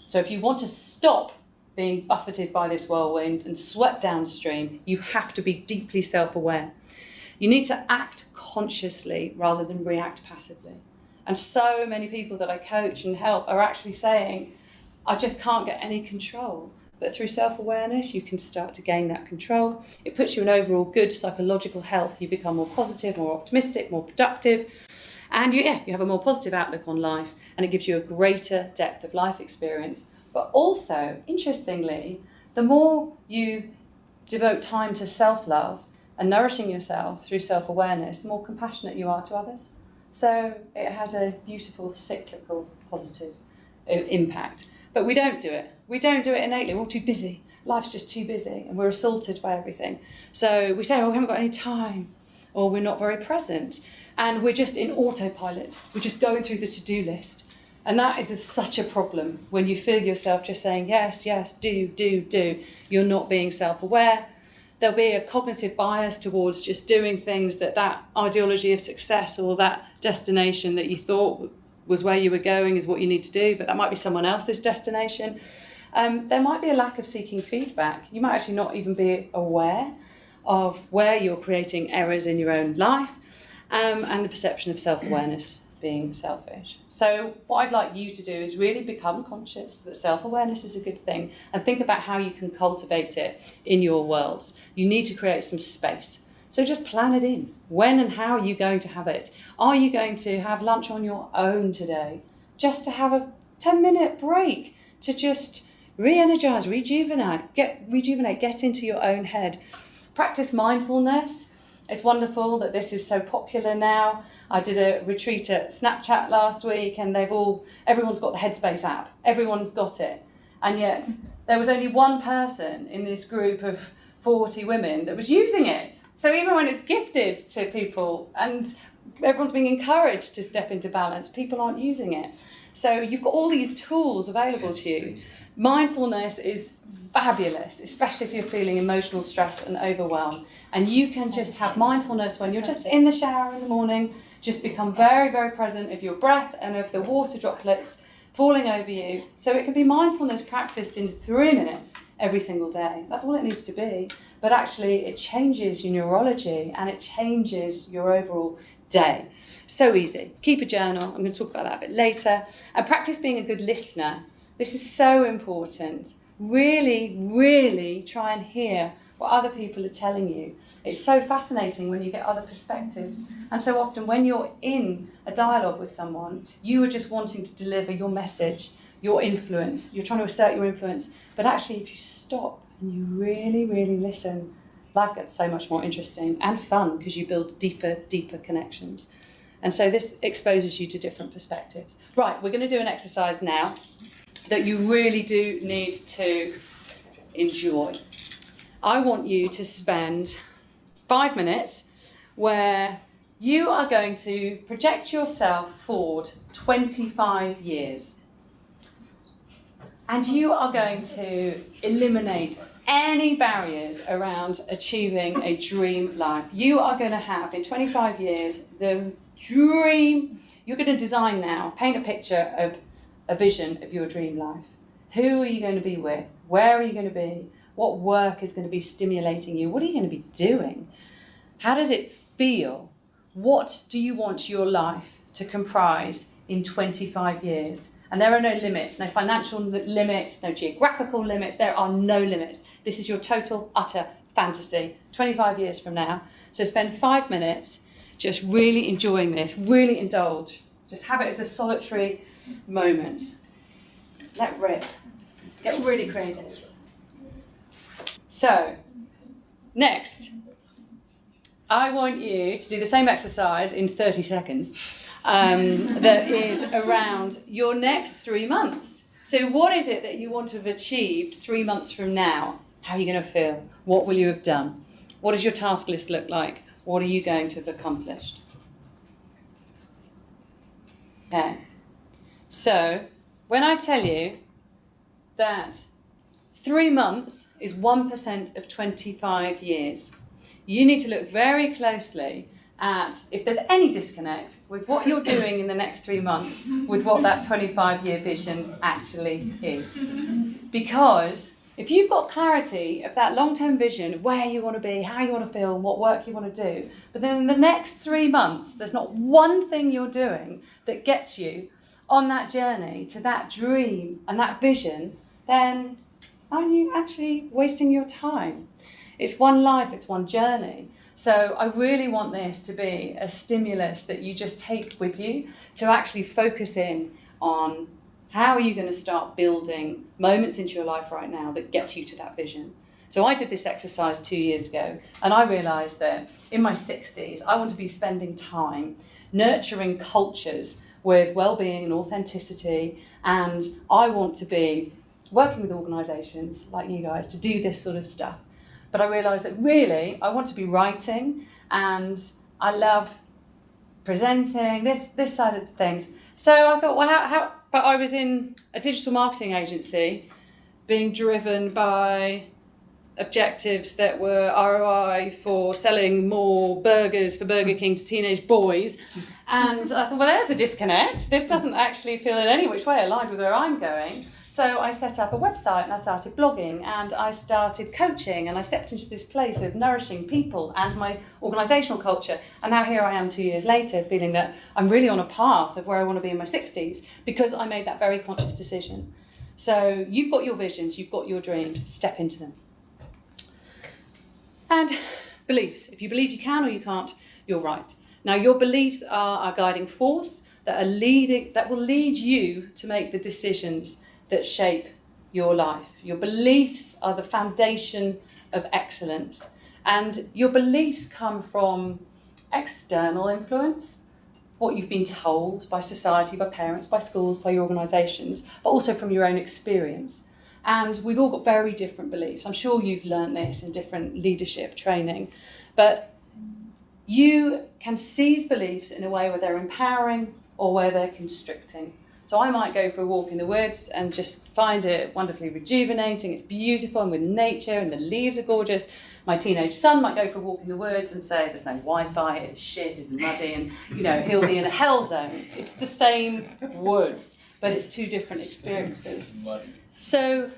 [SPEAKER 2] So if you want to stop being buffeted by this whirlwind and swept downstream, you have to be deeply self-aware. You need to act consciously rather than react passively. And so many people that I coach and help are actually saying, I just can't get any control. But through self-awareness, you can start to gain that control. It puts you in overall good psychological health. You become more positive, more optimistic, more productive. And you have a more positive outlook on life, and it gives you a greater depth of life experience. But also, interestingly, the more you devote time to self-love and nourishing yourself through self-awareness, the more compassionate you are to others. So it has a beautiful cyclical positive impact. But we don't do it. We don't do it innately. We're all too busy. Life's just too busy, and we're assaulted by everything. So we say, oh, we haven't got any time, or we're not very present. And we're just in autopilot. We're just going through the to-do list. And that is such a problem when you feel yourself just saying, yes, yes, do. You're not being self-aware. There'll be a cognitive bias towards just doing things that ideology of success or that destination that you thought was where you were going is what you need to do, but that might be someone else's destination. There might be a lack of seeking feedback. You might actually not even be aware of where you're creating errors in your own life, and the perception of self-awareness being selfish. So what I'd like you to do is really become conscious that self-awareness is a good thing, and think about how you can cultivate it in your worlds. You need to create some space. So just plan it in. When and how are you going to have it? Are you going to have lunch on your own today? Just to have a 10-minute break to just re-energize, rejuvenate, get into your own head. Practice mindfulness. It's wonderful that this is so popular now. I did a retreat at Snapchat last week, and everyone's got the Headspace app. Everyone's got it. And yet there was only one person in this group of 40 women that was using it. So even when it's gifted to people and everyone's being encouraged to step into balance, people aren't using it. So you've got all these tools available to you. Mindfulness is fabulous, especially if you're feeling emotional stress and overwhelm. And you can just have mindfulness when you're just in the shower in the morning. Just become very, very present of your breath and of the water droplets falling over you. So it can be mindfulness practiced in 3 minutes every single day. That's all it needs to be. But actually it changes your neurology and it changes your overall day. So easy. Keep a journal. I'm going to talk about that a bit later. And practice being a good listener. This is so important. Really, really try and hear what other people are telling you. It's so fascinating when you get other perspectives. And so often when you're in a dialogue with someone, you are just wanting to deliver your message, your influence. You're trying to assert your influence. But actually, if you stop and you really, really listen, life gets so much more interesting and fun because you build deeper, deeper connections. And so this exposes you to different perspectives. Right, we're going to do an exercise now that you really do need to enjoy. I want you to spend 5 minutes where you are going to project yourself forward 25 years. And you are going to eliminate any barriers around achieving a dream life. You are going to have, in 25 years, the dream. You're going to design now, paint a picture of a vision of your dream life. Who are you going to be with? Where are you going to be? What work is going to be stimulating you? What are you going to be doing? How does it feel? What do you want your life to comprise in 25 years? And there are no limits, no financial limits, no geographical limits. There are no limits. This is your total, utter fantasy, 25 years from now. So spend 5 minutes just really enjoying this, really indulge. Just have it as a solitary moment. Let rip. Get really creative. So, next, I want you to do the same exercise in 30 seconds that is around your next 3 months. So what is it that you want to have achieved 3 months from now? How are you going to feel? What will you have done? What does your task list look like? What are you going to have accomplished? Okay. So when I tell you that 3 months is 1% of 25 years, you need to look very closely at if there's any disconnect with what you're doing in the next 3 months with what that 25-year vision actually is. Because if you've got clarity of that long-term vision of where you want to be, how you want to feel, and what work you want to do, but then in the next 3 months, there's not one thing you're doing that gets you on that journey to that dream and that vision, then aren't you actually wasting your time? It's one life, it's one journey. So I really want this to be a stimulus that you just take with you to actually focus in on how are you going to start building moments into your life right now that get you to that vision. So I did this exercise 2 years ago, and I realised that in my 60s, I want to be spending time nurturing cultures with well-being and authenticity, and I want to be working with organisations like you guys to do this sort of stuff. But I realised that really I want to be writing, and I love presenting, this side of things. So I thought, well, but I was in a digital marketing agency being driven by objectives that were ROI for selling more burgers for Burger King to teenage boys. And I thought, well, there's a disconnect. This doesn't actually feel in any which way aligned with where I'm going. So I set up a website and I started blogging and I started coaching and I stepped into this place of nourishing people and my organisational culture. And now here I am 2 years later feeling that I'm really on a path of where I want to be in my 60s because I made that very conscious decision. So you've got your visions, you've got your dreams, step into them. And beliefs. If you believe you can or you can't, you're right. Now your beliefs are a guiding force that will lead you to make the decisions that shape your life. Your beliefs are the foundation of excellence. And your beliefs come from external influence, what you've been told by society, by parents, by schools, by your organisations, but also from your own experience. And we've all got very different beliefs. I'm sure you've learned this in different leadership training, but you can seize beliefs in a way where they're empowering or where they're constricting. So I might go for a walk in the woods and just find it wonderfully rejuvenating. It's beautiful and with nature and the leaves are gorgeous. My teenage son might go for a walk in the woods and say there's no Wi-Fi, it's shit, it's muddy, and he'll be in a hell zone. It's the same woods, but it's two different experiences. So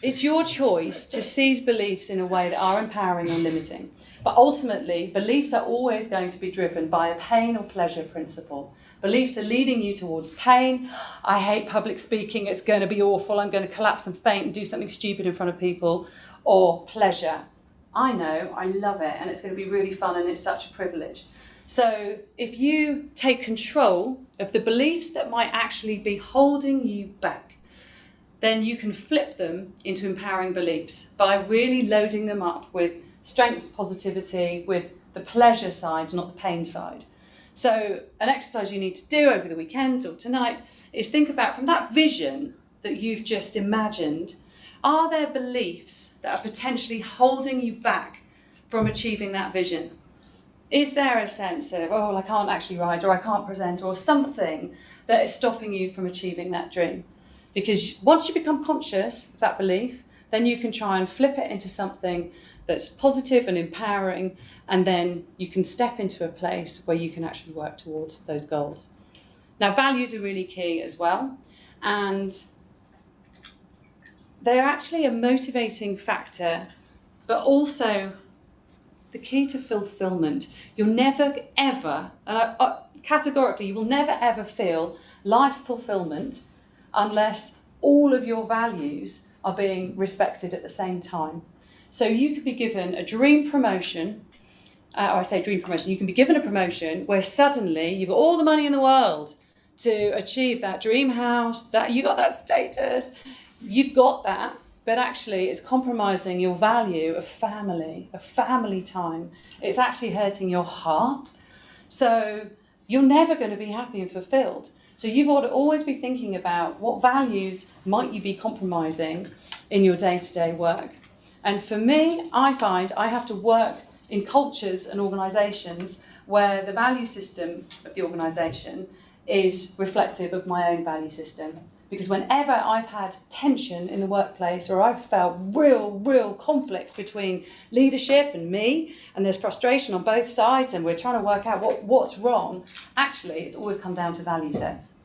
[SPEAKER 2] it's your choice to seize beliefs in a way that are empowering or limiting. But ultimately, beliefs are always going to be driven by a pain or pleasure principle. Beliefs are leading you towards pain. I hate public speaking, it's going to be awful, I'm going to collapse and faint and do something stupid in front of people. Or pleasure. I know, I love it, and it's going to be really fun, and it's such a privilege. So if you take control of the beliefs that might actually be holding you back, then you can flip them into empowering beliefs by really loading them up with strengths, positivity, with the pleasure side, not the pain side. So an exercise you need to do over the weekend or tonight is think about, from that vision that you've just imagined, are there beliefs that are potentially holding you back from achieving that vision? Is there a sense of, oh, I can't actually write, or I can't present, or something that is stopping you from achieving that dream? Because once you become conscious of that belief, then you can try and flip it into something that's positive and empowering, and then you can step into a place where you can actually work towards those goals. Now, values are really key as well, and they're actually a motivating factor, but also the key to fulfillment. You'll never, ever, and categorically, you will never, ever feel life fulfillment unless all of your values are being respected at the same time. So you could be given a dream promotion, you can be given a promotion where suddenly you've got all the money in the world to achieve that dream house, that you got that status, you've got that, but actually it's compromising your value of family time. It's actually hurting your heart. So you're never going to be happy and fulfilled. So you've got to always be thinking about what values might you be compromising in your day-to-day work. And for me, I find I have to work in cultures and organisations where the value system of the organisation is reflective of my own value system. Because whenever I've had tension in the workplace, or I've felt real conflict between leadership and me, and there's frustration on both sides, and we're trying to work out what's wrong, actually it's always come down to value sets.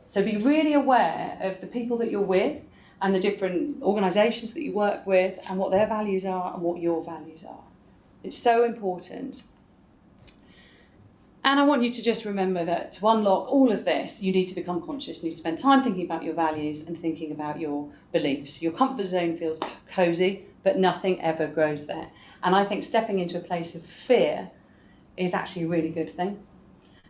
[SPEAKER 2] So be really aware of the people that you're with and the different organisations that you work with and what their values are and what your values are. It's so important. And I want you to just remember that to unlock all of this, you need to become conscious. You need to spend time thinking about your values and thinking about your beliefs. Your comfort zone feels cosy, but nothing ever grows there. And I think stepping into a place of fear is actually a really good thing.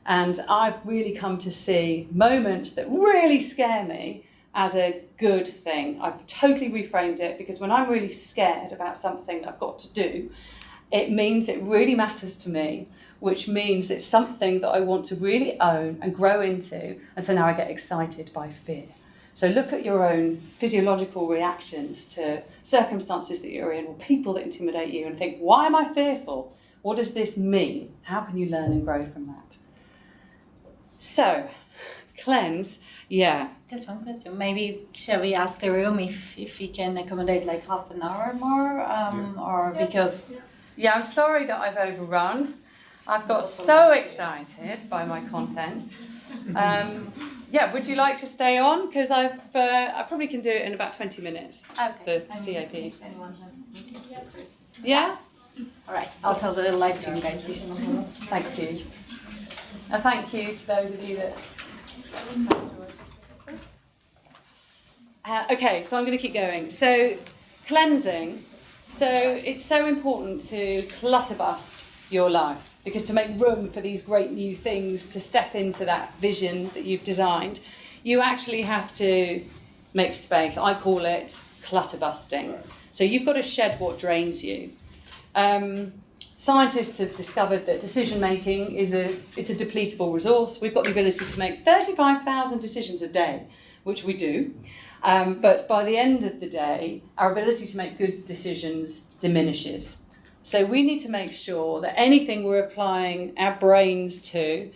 [SPEAKER 2] And I've really come to see moments that really scare me as a good thing. I've totally reframed it, because when I'm really scared about something that I've got to do, it means it really matters to me, which means it's something that I want to really own and grow into. And so now I get excited by fear. So look at your own physiological reactions to circumstances that you're in or people that intimidate you and think, why am I fearful? What does this mean? How can you learn and grow from that? So, cleanse, yeah.
[SPEAKER 4] Just one question. Maybe shall we ask the room if we can accommodate like half an hour more, or because...
[SPEAKER 2] Yeah, I'm sorry that I've overrun. I've got so excited by my content. Yeah, would you like to stay on? Because I probably can do it in about 20 minutes.
[SPEAKER 4] Okay.
[SPEAKER 2] The CAP.
[SPEAKER 4] If anyone has meetings. Yes.
[SPEAKER 2] Yeah?
[SPEAKER 4] All right. I'll tell the live stream guys.
[SPEAKER 2] Thank you. And thank you to those of you that... Okay, so I'm going to keep going. So, cleansing. So, it's so important to clutter bust your life. Because to make room for these great new things to step into that vision that you've designed, you actually have to make space. I call it clutter busting. So you've got to shed what drains you. Scientists have discovered that decision making it's a depletable resource. We've got the ability to make 35,000 decisions a day, which we do. But by the end of the day, our ability to make good decisions diminishes. So we need to make sure that anything we're applying our brains to,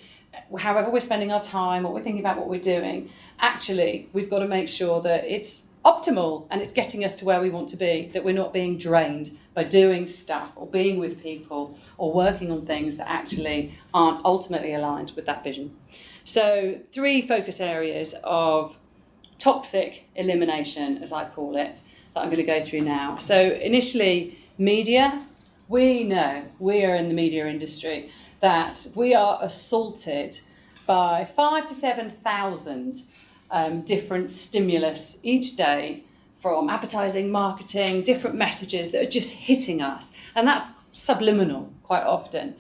[SPEAKER 2] however we're spending our time, what we're thinking about, what we're doing, actually we've got to make sure that it's optimal and it's getting us to where we want to be, that we're not being drained by doing stuff or being with people or working on things that actually aren't ultimately aligned with that vision. So 3 focus areas of toxic elimination, as I call it, that I'm going to go through now. So initially, media. We know, we are in the media industry, that we are assaulted by 5,000 to 7,000 different stimulus each day, from advertising, marketing, different messages that are just hitting us. And that's subliminal quite often.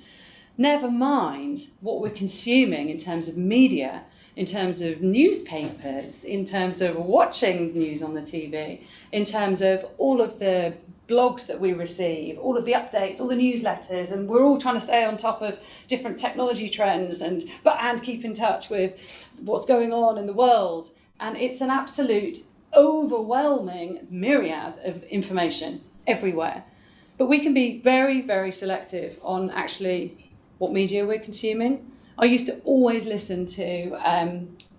[SPEAKER 2] Never mind what we're consuming in terms of media, in terms of newspapers, in terms of watching news on the TV, in terms of all of the blogs that we receive, all of the updates, all the newsletters, and we're all trying to stay on top of different technology trends and keep in touch with what's going on in the world. And it's an absolute overwhelming myriad of information everywhere. But we can be very, very selective on actually what media we're consuming. I used to always listen to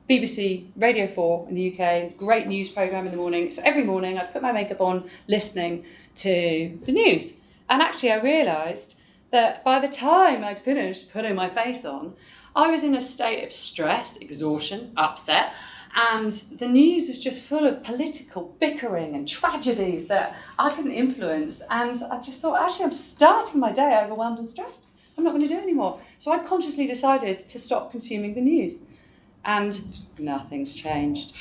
[SPEAKER 2] BBC Radio 4 in the UK, great news programme in the morning. So every morning I'd put my makeup on, listening to the news. And actually I realised that by the time I'd finished putting my face on, I was in a state of stress, exhaustion, upset, and the news was just full of political bickering and tragedies that I couldn't influence. And I just thought, actually, I'm starting my day overwhelmed and stressed. I'm not going to do it anymore. So I consciously decided to stop consuming the news. And nothing's changed.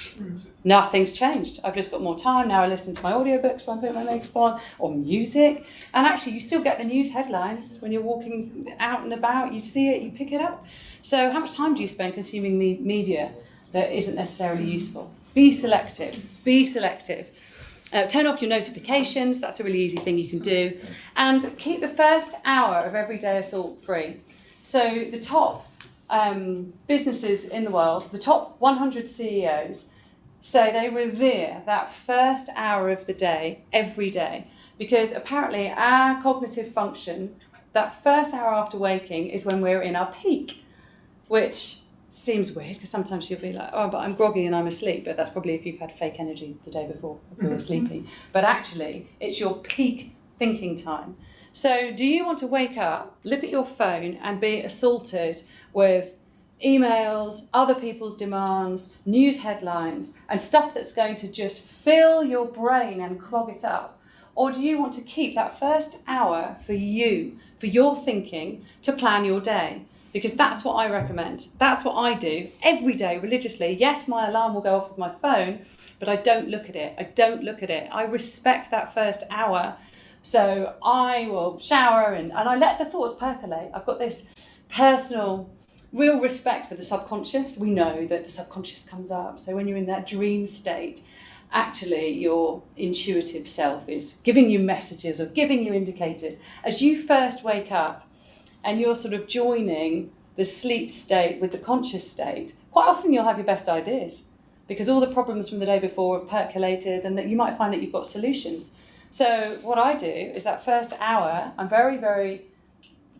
[SPEAKER 2] Nothing's changed. I've just got more time. Now I listen to my audiobooks when I'm putting my makeup on, or music. And actually, you still get the news headlines when you're walking out and about. You see it, you pick it up. So how much time do you spend consuming media? that isn't necessarily useful. Be selective. Be selective. Turn off your notifications. That's a really easy thing you can do. And keep the first hour of every day assault free. So the top businesses in the world, the top 100 CEOs, say they revere that first hour of the day, every day, because apparently our cognitive function, that first hour after waking, is when we're in our peak, which seems weird because sometimes you'll be like, oh, but I'm groggy and I'm asleep, but that's probably if you've had fake energy the day before if you were sleepy. But actually, it's your peak thinking time. So do you want to wake up, look at your phone and be assaulted with emails, other people's demands, news headlines, and stuff that's going to just fill your brain and clog it up? Or do you want to keep that first hour for you, for your thinking, to plan your day? Because that's what I recommend. That's what I do every day religiously. Yes, my alarm will go off with my phone, but I don't look at it. I don't look at it. I respect that first hour. So I will shower and I let the thoughts percolate. I've got this personal, real respect for the subconscious. We know that the subconscious comes up. So when you're in that dream state, actually your intuitive self is giving you messages or giving you indicators. As you first wake up and you're sort of joining the sleep state with the conscious state, quite often you'll have your best ideas because all the problems from the day before have percolated and that you might find that you've got solutions. So what I do is that first hour, I'm very, very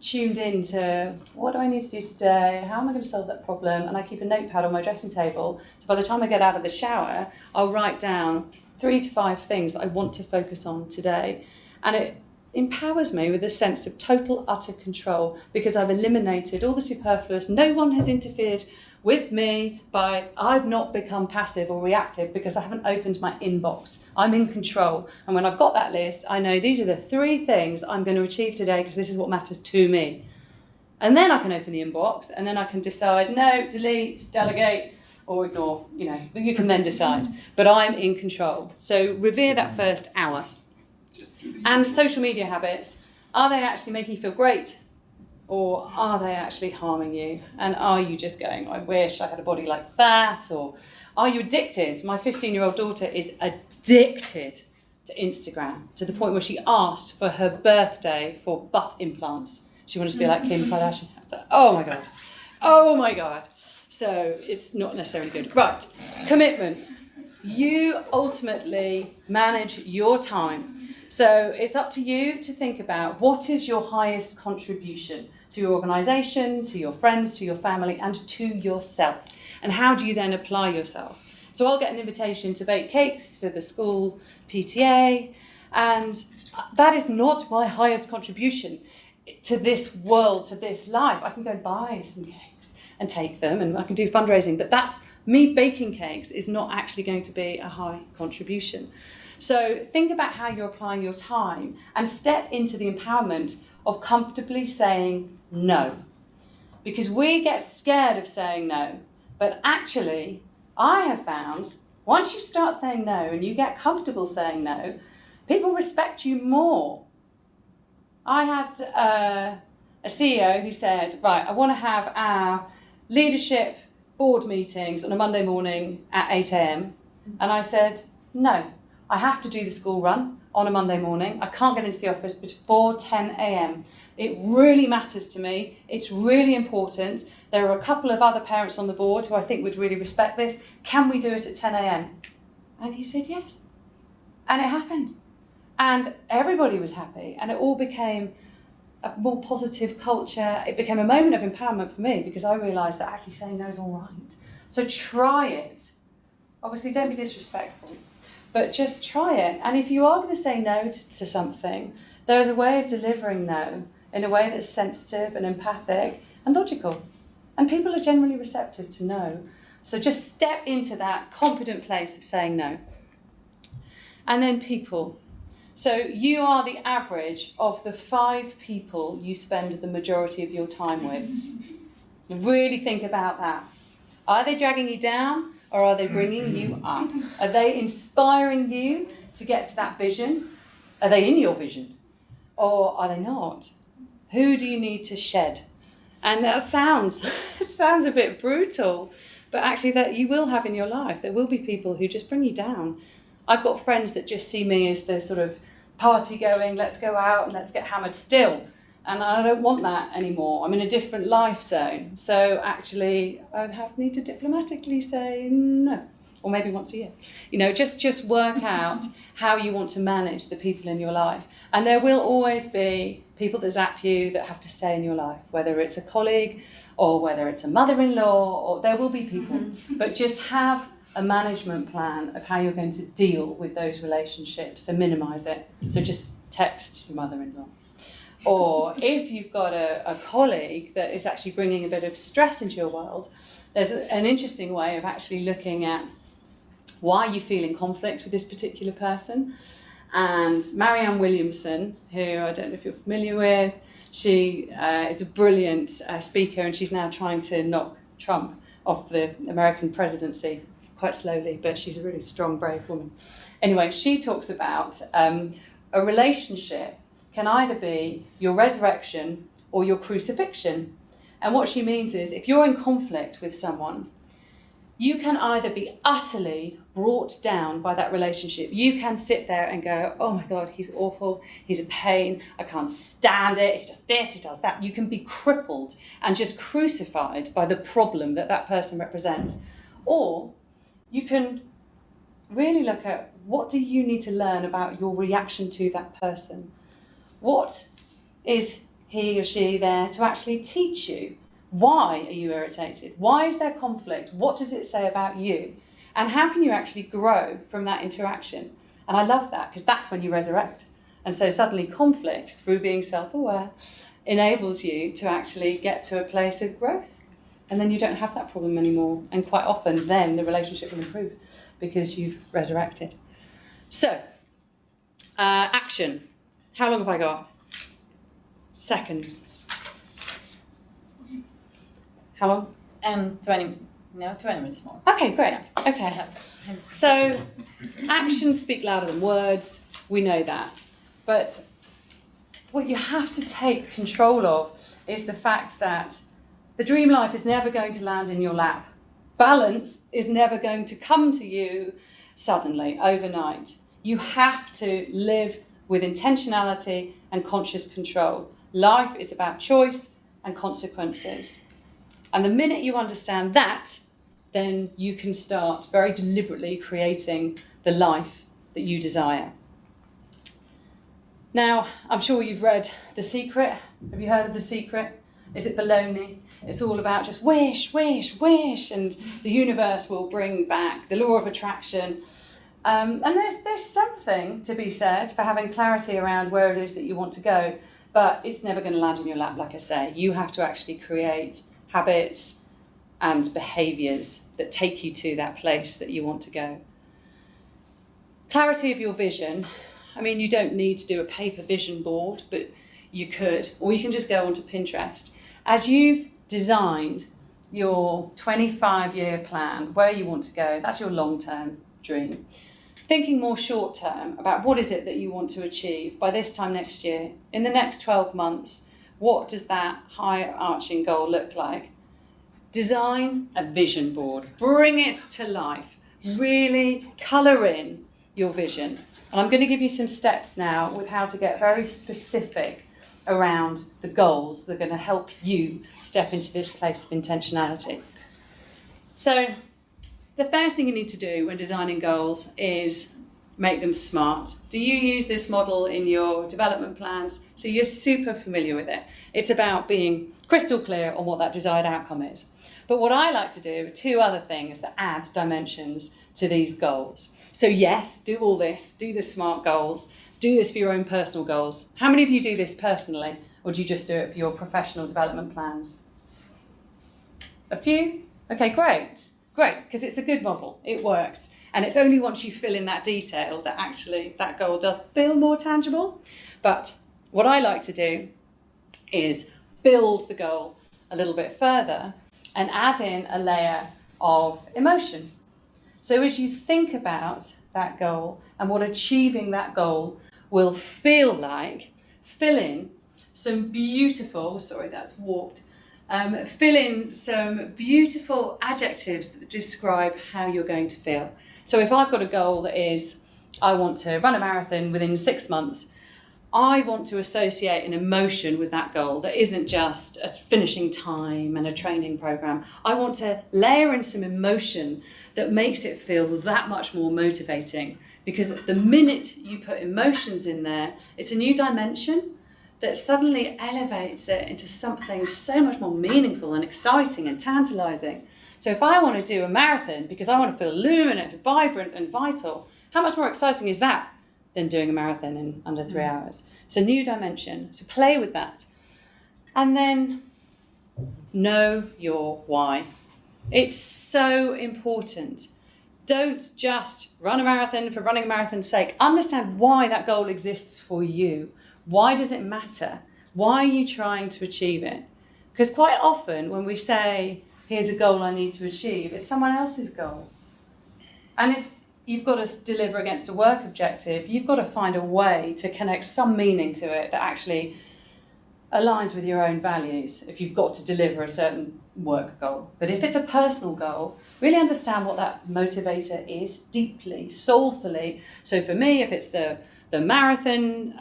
[SPEAKER 2] tuned into what do I need to do today? How am I going to solve that problem? And I keep a notepad on my dressing table. So by the time I get out of the shower, I'll write down 3 to 5 things that I want to focus on today. And it empowers me with a sense of total, utter control because I've eliminated all the superfluous. No one has interfered with me I've not become passive or reactive because I haven't opened my inbox. I'm in control. And when I've got that list, I know these are the 3 things I'm going to achieve today because this is what matters to me. And then I can open the inbox and then I can decide, no, delete, delegate, or ignore. You can then decide. But I'm in control. So revere that first hour. And social media habits, are they actually making you feel great? Or are they actually harming you? And are you just going, I wish I had a body like that? Or are you addicted? My 15-year-old daughter is addicted to Instagram to the point where she asked for her birthday for butt implants. She wanted to be like Kim Kardashian. I was like, oh my God. So it's not necessarily good. Right, commitments. You ultimately manage your time. So it's up to you to think about what is your highest contribution to your organisation, to your friends, to your family, and to yourself. And how do you then apply yourself? So I'll get an invitation to bake cakes for the school PTA, and that is not my highest contribution to this world, to this life. I can go buy some cakes and take them, and I can do fundraising, but that's me baking cakes is not actually going to be a high contribution. So think about how you're applying your time and step into the empowerment of comfortably saying no. Because we get scared of saying no, but actually I have found once you start saying no and you get comfortable saying no, people respect you more. I had a CEO who said, right, I want to have our leadership board meetings on a Monday morning at 8 a.m. And I said, no. I have to do the school run on a Monday morning. I can't get into the office before 10 a.m. It really matters to me. It's really important. There are a couple of other parents on the board who I think would really respect this. Can we do it at 10 a.m? And he said yes. And it happened. And everybody was happy. And it all became a more positive culture. It became a moment of empowerment for me because I realised that actually saying no is all right. So try it. Obviously, don't be disrespectful. But just try it. And if you are going to say no to something, there is a way of delivering no in a way that's sensitive and empathic and logical. And people are generally receptive to no. So just step into that confident place of saying no. And then people. So you are the average of the 5 people you spend the majority of your time with. Really think about that. Are they dragging you down? Or are they bringing you up? Are they inspiring you to get to that vision? Are they in your vision? Or are they not? Who do you need to shed? And that sounds a bit brutal, but actually that you will have in your life. There will be people who just bring you down. I've got friends that just see me as the sort of party going, let's go out and let's get hammered still. And I don't want that anymore. I'm in a different life zone. So actually, I'd need to diplomatically say no, or maybe once a year. You know, just work out how you want to manage the people in your life. And there will always be people that zap you that have to stay in your life, whether it's a colleague or whether it's a mother-in-law, or there will be people. But just have a management plan of how you're going to deal with those relationships and minimise it. So just text your mother-in-law. Or if you've got a colleague that is actually bringing a bit of stress into your world, there's an interesting way of actually looking at why you feel in conflict with this particular person. And Marianne Williamson, who I don't know if you're familiar with, she is a brilliant speaker, and she's now trying to knock Trump off the American presidency quite slowly, but she's a really strong, brave woman. Anyway, she talks about a relationship can either be your resurrection or your crucifixion. And what she means is, if you're in conflict with someone, you can either be utterly brought down by that relationship. You can sit there and go, oh my God, he's awful, he's a pain, I can't stand it, he does this, he does that. You can be crippled and just crucified by the problem that that person represents. Or you can really look at, what do you need to learn about your reaction to that person? What is he or she there to actually teach you? Why are you irritated? Why is there conflict? What does it say about you? And how can you actually grow from that interaction? And I love that, because that's when you resurrect. And so suddenly conflict, through being self-aware, enables you to actually get to a place of growth. And then you don't have that problem anymore. And quite often then the relationship will improve because you've resurrected. So, action. How long have I got? Seconds. How long?
[SPEAKER 4] 20 minutes more.
[SPEAKER 2] Okay, great. Okay. So, actions speak louder than words. We know that. But what you have to take control of is the fact that the dream life is never going to land in your lap. Balance is never going to come to you suddenly, overnight. You have to live with intentionality and conscious control. Life is about choice and consequences. And the minute you understand that, then you can start very deliberately creating the life that you desire. Now, I'm sure you've read The Secret. Have you heard of The Secret? Is it baloney? It's all about just wish, wish, wish, and the universe will bring back the law of attraction. And there's something to be said for having clarity around where it is that you want to go, but it's never going to land in your lap, like I say. You have to actually create habits and behaviours that take you to that place that you want to go. Clarity of your vision. I mean, you don't need to do a paper vision board, but you could, or you can just go onto Pinterest. As you've designed your 25-year plan, where you want to go, that's your long-term dream. Thinking more short-term about what is it that you want to achieve by this time next year, in the next 12 months, what does that high-arching goal look like? Design a vision board, bring it to life, really colour in your vision. And I'm going to give you some steps now with how to get very specific around the goals that are going to help you step into this place of intentionality. So the first thing you need to do when designing goals is make them SMART. Do you use this model in your development plans? So you're super familiar with it. It's about being crystal clear on what that desired outcome is. But what I like to do are two other things that add dimensions to these goals. So yes, do all this, do the SMART goals, do this for your own personal goals. How many of you do this personally, or do you just do it for your professional development plans? A few? Okay, great, because it's a good model, it works. And it's only once you fill in that detail that actually that goal does feel more tangible. But what I like to do is build the goal a little bit further and add in a layer of emotion. So as you think about that goal and what achieving that goal will feel like, fill in some beautiful, fill in some beautiful adjectives that describe how you're going to feel. So if I've got a goal that is, I want to run a marathon within 6 months, I want to associate an emotion with that goal that isn't just a finishing time and a training program. I want to layer in some emotion that makes it feel that much more motivating, because the minute you put emotions in there, it's a new dimension that suddenly elevates it into something so much more meaningful and exciting and tantalizing. So if I want to do a marathon because I want to feel luminous, vibrant and vital, how much more exciting is that than doing a marathon in under 3 hours? It's a new dimension. So play with that. And then know your why. It's so important. Don't just run a marathon for running a marathon's sake. Understand why that goal exists for you. Why does it matter? Why are you trying to achieve it? Because quite often when we say, here's a goal I need to achieve, it's someone else's goal. And if you've got to deliver against a work objective, you've got to find a way to connect some meaning to it that actually aligns with your own values if you've got to deliver a certain work goal. But if it's a personal goal, really understand what that motivator is deeply, soulfully. So for me, if it's the marathon,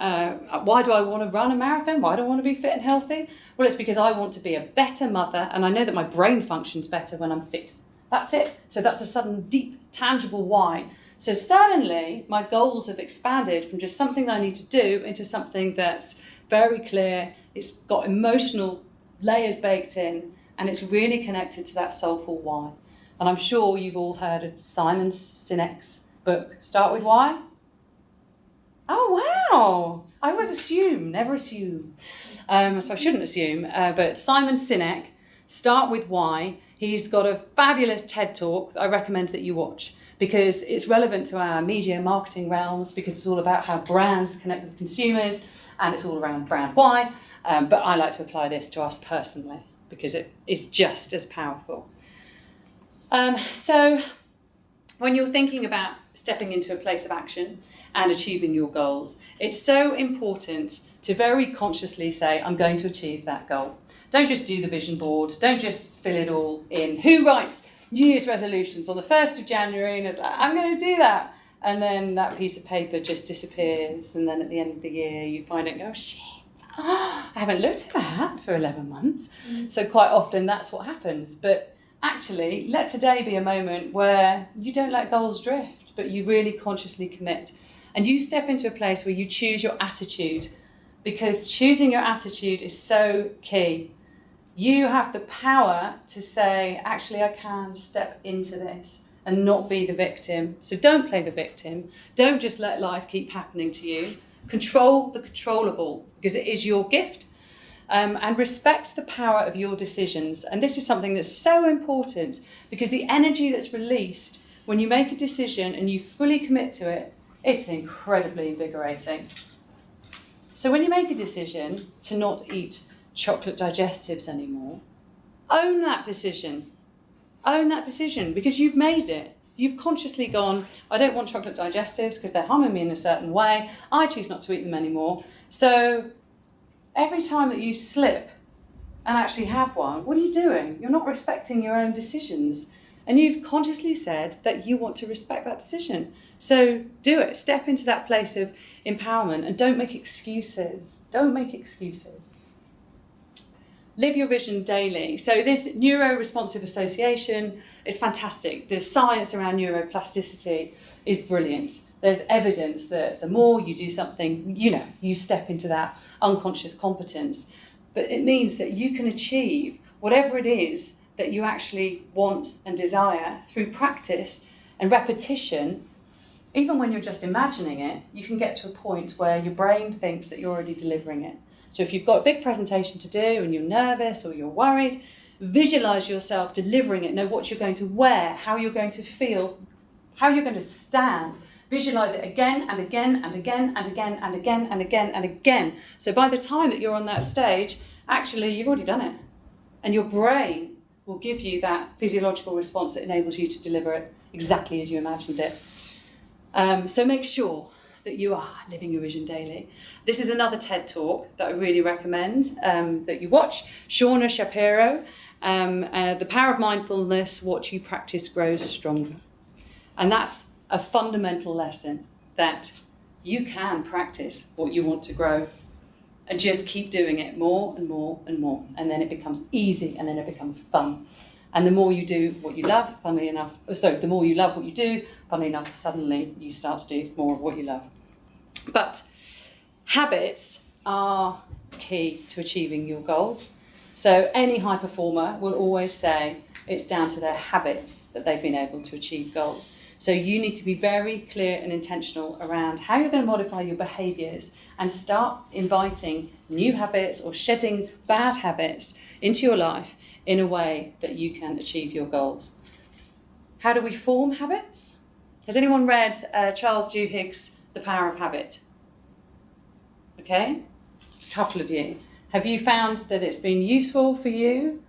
[SPEAKER 2] why do I want to run a marathon? Why do I want to be fit and healthy? Well, it's because I want to be a better mother, and I know that my brain functions better when I'm fit. That's it. So that's a sudden, deep, tangible why. So suddenly, my goals have expanded from just something that I need to do into something that's very clear. It's got emotional layers baked in, and it's really connected to that soulful why. And I'm sure you've all heard of Simon Sinek's book, Start With Why. Oh, wow. I always assume, never assume. So I shouldn't assume. But Simon Sinek, Start With Why. He's got a fabulous TED Talk that I recommend that you watch, because it's relevant to our media marketing realms, because it's all about how brands connect with consumers, and it's all around brand why. But I like to apply this to us personally, because it is just as powerful. So when you're thinking about stepping into a place of action and achieving your goals, it's so important to very consciously say, I'm going to achieve that goal. Don't just do the vision board. Don't just fill it all in. Who writes New Year's resolutions on the 1st of January and it's like, I'm going to do that? And then that piece of paper just disappears. And then at the end of the year, you find it, oh, shit, I haven't looked at that for 11 months. So quite often that's what happens. But actually, let today be a moment where you don't let goals drift, but you really consciously commit. And you step into a place where you choose your attitude, because choosing your attitude is so key. You have the power to say, actually, I can step into this and not be the victim. So don't play the victim. Don't just let life keep happening to you. Control the controllable, because it is your gift. And respect the power of your decisions. And this is something that's so important, because the energy that's released when you make a decision and you fully commit to it, it's incredibly invigorating. So when you make a decision to not eat chocolate digestives anymore, own that decision. Own that decision, because you've made it. You've consciously gone, I don't want chocolate digestives because they're harming me in a certain way. I choose not to eat them anymore. So every time that you slip and actually have one, what are you doing? You're not respecting your own decisions. And you've consciously said that you want to respect that decision. So do it. Step into that place of empowerment and don't make excuses. Don't make excuses. Live your vision daily. So this neuro-responsive association is fantastic. The science around neuroplasticity is brilliant. There's evidence that the more you do something, you step into that unconscious competence. But it means that you can achieve whatever it is that you actually want and desire through practice and repetition. Even when you're just imagining it, you can get to a point where your brain thinks that you're already delivering it. So if you've got a big presentation to do and you're nervous or you're worried, visualize yourself delivering it. Know what you're going to wear, how you're going to feel, how you're going to stand. Visualize it again and again and again and again and again and again and again. So by the time that you're on that stage, actually you've already done it. And your brain will give you that physiological response that enables you to deliver it exactly as you imagined it. So make sure that you are living your vision daily. This is another TED Talk that I really recommend that you watch. Shauna Shapiro, The Power of Mindfulness, What You Practice Grows Stronger. And that's a fundamental lesson that you can practice what you want to grow and just keep doing it more and more and more. And then it becomes easy and then it becomes fun. And the more you do what you love, funnily enough, the more you love what you do, funnily enough, suddenly you start to do more of what you love. But habits are key to achieving your goals. So any high performer will always say it's down to their habits that they've been able to achieve goals. So you need to be very clear and intentional around how you're going to modify your behaviours and start inviting new habits or shedding bad habits into your life in a way that you can achieve your goals. How do we form habits? Has anyone read Charles Duhigg's The Power of Habit? Okay, a couple of you. Have you found that it's been useful for you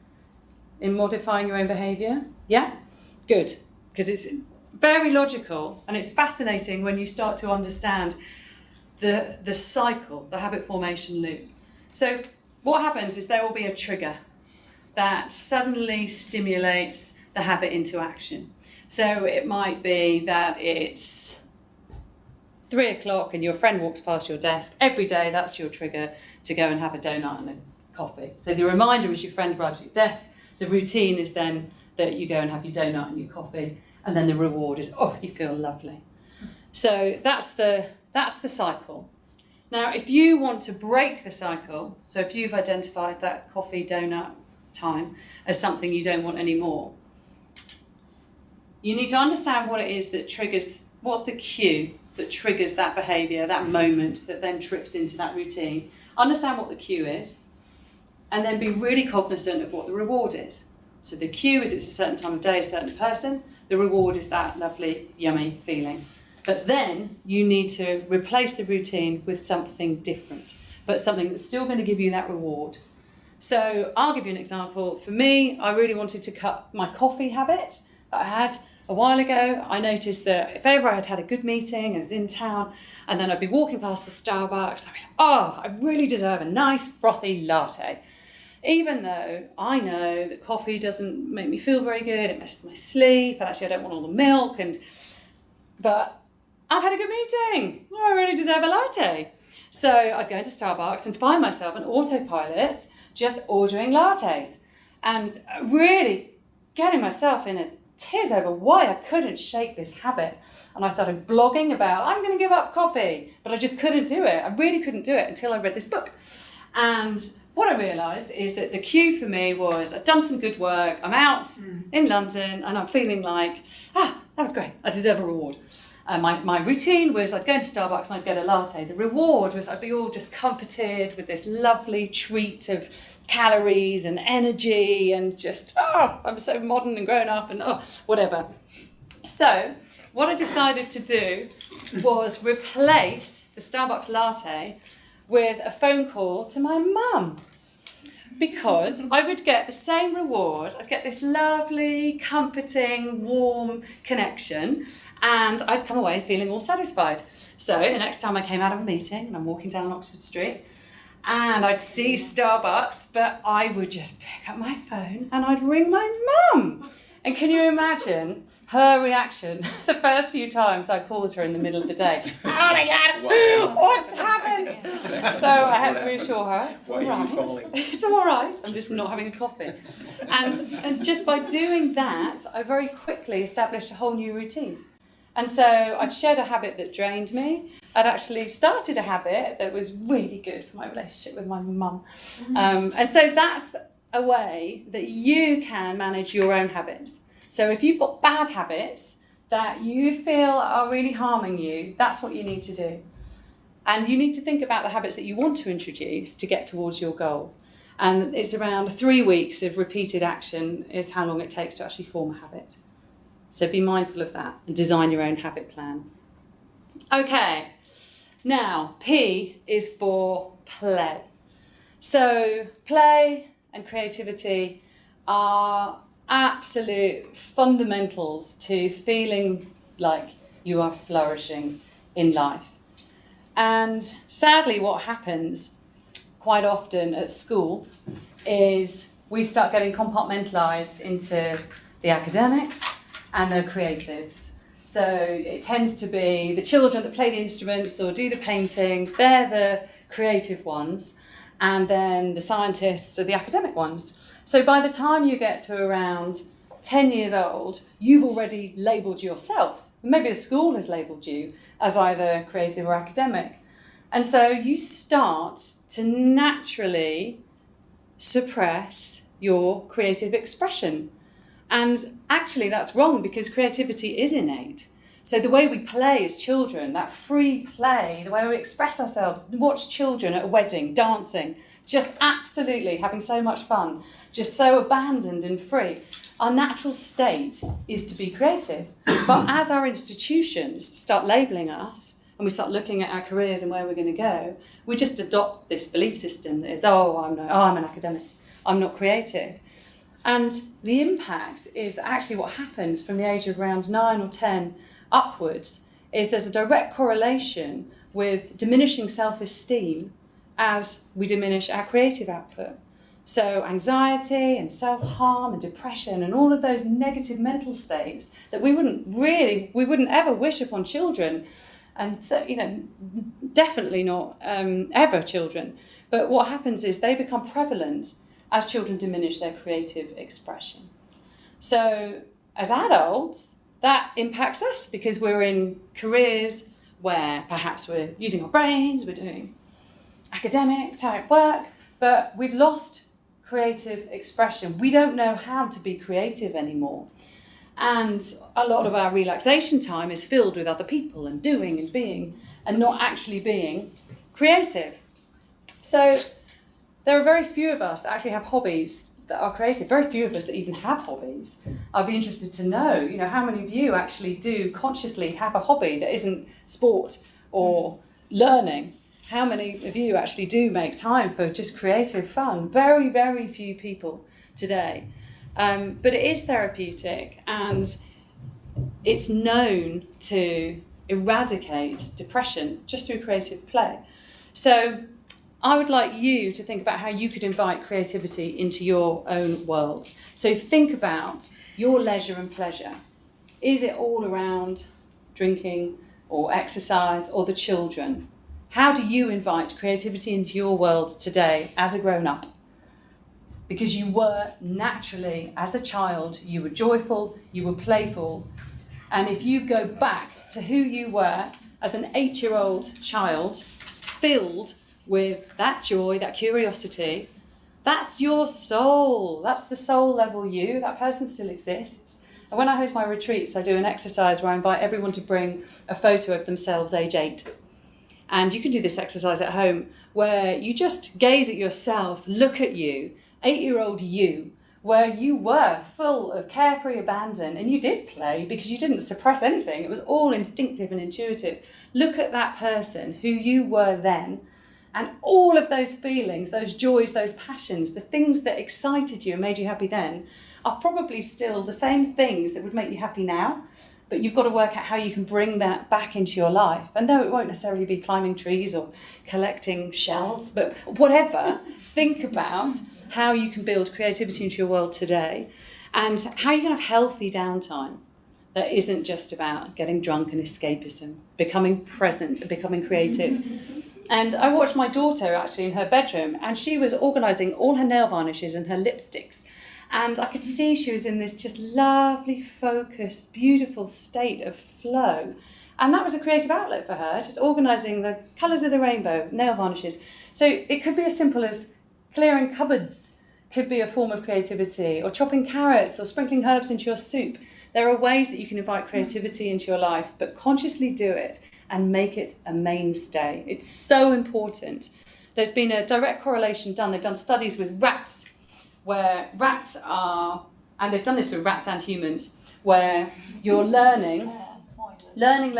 [SPEAKER 2] in modifying your own behaviour? Yeah? Good, because it's very logical and it's fascinating when you start to understand the cycle, the habit formation loop. So what happens is there will be a trigger that suddenly stimulates the habit into action. So it might be that it's 3 o'clock and your friend walks past your desk. Every day that's your trigger to go and have a donut and a coffee. So the reminder is your friend arrives at your desk. The routine is then that you go and have your donut and your coffee. And then the reward is, oh, you feel lovely. So that's the cycle. Now, if you want to break the cycle, so if you've identified that coffee donut time as something you don't want anymore, you need to understand what it is that triggers, what's the cue that triggers that behaviour, that moment that then trips into that routine. Understand what the cue is, and then be really cognizant of what the reward is. So the cue is it's a certain time of day, a certain person. The reward is that lovely, yummy feeling. But then you need to replace the routine with something different, but something that's still going to give you that reward. So I'll give you an example. For me, I really wanted to cut my coffee habit that I had a while ago. I noticed that if ever I had had a good meeting, I was in town, and then I'd be walking past the Starbucks, I'd be like, oh, I really deserve a nice frothy latte. Even though I know that coffee doesn't make me feel very good, it messes my sleep, and actually I don't want all the milk, but I've had a good meeting. Oh, I really deserve a latte. So I'd go into Starbucks and find myself on autopilot just ordering lattes and really getting myself in a tears over why I couldn't shake this habit. And I started blogging about, I'm going to give up coffee, but I just couldn't do it. I really couldn't do it until I read this book. And what I realised is that the cue for me was I'd done some good work, I'm out in London and I'm feeling like, that was great, I deserve a reward. My routine was I'd go into Starbucks and I'd get a latte. The reward was I'd be all just comforted with this lovely treat of calories and energy and just, I'm so modern and grown up and whatever. So what I decided to do was replace the Starbucks latte with a phone call to my mum, because I would get the same reward. I'd get this lovely, comforting, warm connection, and I'd come away feeling all satisfied. So the next time I came out of a meeting and I'm walking down Oxford Street and I'd see Starbucks, but I would just pick up my phone and I'd ring my mum. And can you imagine her reaction the first few times I called her in the middle of the day? Oh my God, what's happened? So I had to reassure her, it's all right. It's all right. I'm just not having a coffee. And just by doing that, I very quickly established a whole new routine. And so I'd shed a habit that drained me. I'd actually started a habit that was really good for my relationship with my mum. And so that's a way that you can manage your own habits. So if you've got bad habits that you feel are really harming you, that's what you need to do. And you need to think about the habits that you want to introduce to get towards your goal. And it's around 3 weeks of repeated action is how long it takes to actually form a habit. So be mindful of that and design your own habit plan. Okay, now P is for play. So play and creativity are absolute fundamentals to feeling like you are flourishing in life. And sadly, what happens quite often at school is we start getting compartmentalised into the academics and the creatives. So it tends to be the children that play the instruments or do the paintings, they're the creative ones, and then the scientists are the academic ones. So by the time you get to around 10 years old, you've already labelled yourself. Maybe the school has labelled you as either creative or academic. And so you start to naturally suppress your creative expression. And actually that's wrong, because creativity is innate. So the way we play as children, that free play, the way we express ourselves, watch children at a wedding, dancing, just absolutely having so much fun, just so abandoned and free. Our natural state is to be creative. But as our institutions start labelling us, and we start looking at our careers and where we're going to go, we just adopt this belief system that is, I'm an academic, I'm not creative. And the impact is actually what happens from the age of around 9 or 10 upwards is there's a direct correlation with diminishing self-esteem as we diminish our creative output. So anxiety and self-harm and depression and all of those negative mental states that we wouldn't ever wish upon children, and so, definitely not ever children. But what happens is they become prevalent as children diminish their creative expression. So as adults, that impacts us because we're in careers where perhaps we're using our brains, we're doing academic type work, but we've lost creative expression. We don't know how to be creative anymore. And a lot of our relaxation time is filled with other people and doing and being and not actually being creative. So there are very few of us that actually have hobbies that are creative, very few of us that even have hobbies. I'd be interested to know, how many of you actually do consciously have a hobby that isn't sport or learning? How many of you actually do make time for just creative fun? Very, very few people today. But it is therapeutic, and it's known to eradicate depression just through creative play. So I would like you to think about how you could invite creativity into your own worlds. So think about your leisure and pleasure. Is it all around drinking or exercise or the children? How do you invite creativity into your world today as a grown-up? Because you were naturally, as a child, you were joyful, you were playful. And if you go back to who you were as an 8-year-old child, filled with that joy, that curiosity, that's your soul. That's the soul level you. That person still exists. And when I host my retreats, I do an exercise where I invite everyone to bring a photo of themselves age 8. And you can do this exercise at home where you just gaze at yourself, look at you, 8-year-old you, where you were full of carefree abandon, and you did play because you didn't suppress anything. It was all instinctive and intuitive. Look at that person who you were then, and all of those feelings, those joys, those passions, the things that excited you and made you happy then are probably still the same things that would make you happy now. But you've got to work out how you can bring that back into your life. And though it won't necessarily be climbing trees or collecting shells, but whatever, think about how you can build creativity into your world today and how you can have healthy downtime that isn't just about getting drunk and escapism, becoming present and becoming creative. And I watched my daughter actually in her bedroom, and she was organising all her nail varnishes and her lipsticks. And I could see she was in this just lovely, focused, beautiful state of flow. And that was a creative outlet for her, just organising the colours of the rainbow, nail varnishes. So it could be as simple as clearing cupboards, could be a form of creativity, or chopping carrots or sprinkling herbs into your soup. There are ways that you can invite creativity into your life, but consciously do it and make it a mainstay. It's so important. There's been a direct correlation done. They've done studies with rats, where rats are, and they've done this with rats and humans, where you're learning, and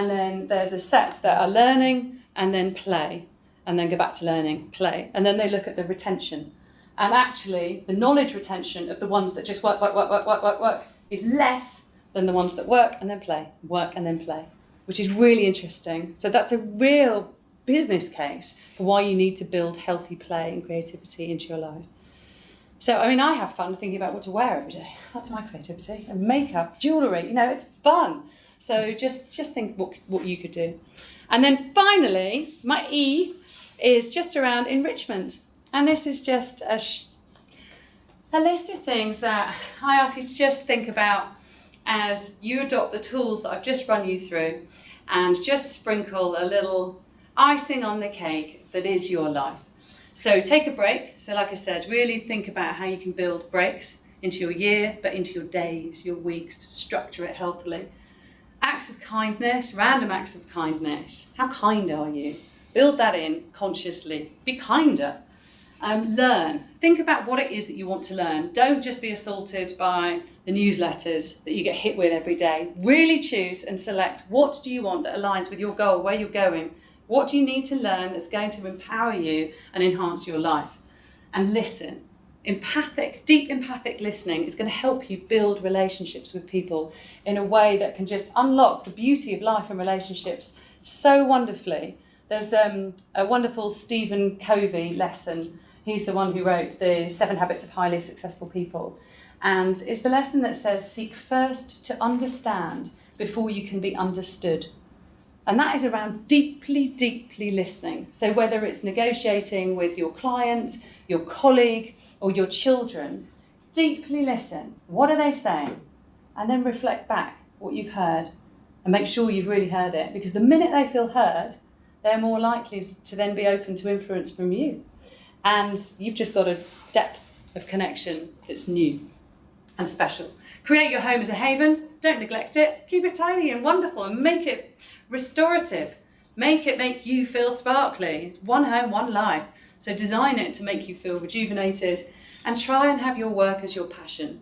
[SPEAKER 2] then there's a set that are learning and then play, and then go back to learning, play, and then they look at the retention. And actually, the knowledge retention of the ones that just work is less than the ones that work and then play, work and then play. which is really interesting. So that's a real business case for why you need to build healthy play and creativity into your life. So, I mean, I have fun thinking about what to wear every day. That's my creativity. And makeup, jewellery, it's fun. So just think what you could do. And then finally, my E is just around enrichment. And this is just a list of things that I ask you to just think about as you adopt the tools that I've just run you through, and just sprinkle a little icing on the cake that is your life. So take a break. So like I said, really think about how you can build breaks into your year, but into your days, your weeks, to structure it healthily. Acts of kindness, random acts of kindness. How kind are you? Build that in consciously. Be kinder. Learn. Think about what it is that you want to learn. Don't just be assaulted by the newsletters that you get hit with every day. Really choose and select what do you want that aligns with your goal, where you're going. What do you need to learn that's going to empower you and enhance your life? And listen. Deep empathic listening is going to help you build relationships with people in a way that can just unlock the beauty of life and relationships so wonderfully. There's a wonderful Stephen Covey lesson. He's the one who wrote the 7 Habits of Highly Successful People. And it's the lesson that says, seek first to understand before you can be understood. And that is around deeply, deeply listening. So whether it's negotiating with your client, your colleague, or your children, deeply listen. What are they saying? And then reflect back what you've heard and make sure you've really heard it. Because the minute they feel heard, they're more likely to then be open to influence from you. And you've just got a depth of connection that's new and special. Create your home as a haven. Don't neglect it. Keep it tidy and wonderful and make it restorative. Make it make you feel sparkly. It's one home, one life. So design it to make you feel rejuvenated and try and have your work as your passion.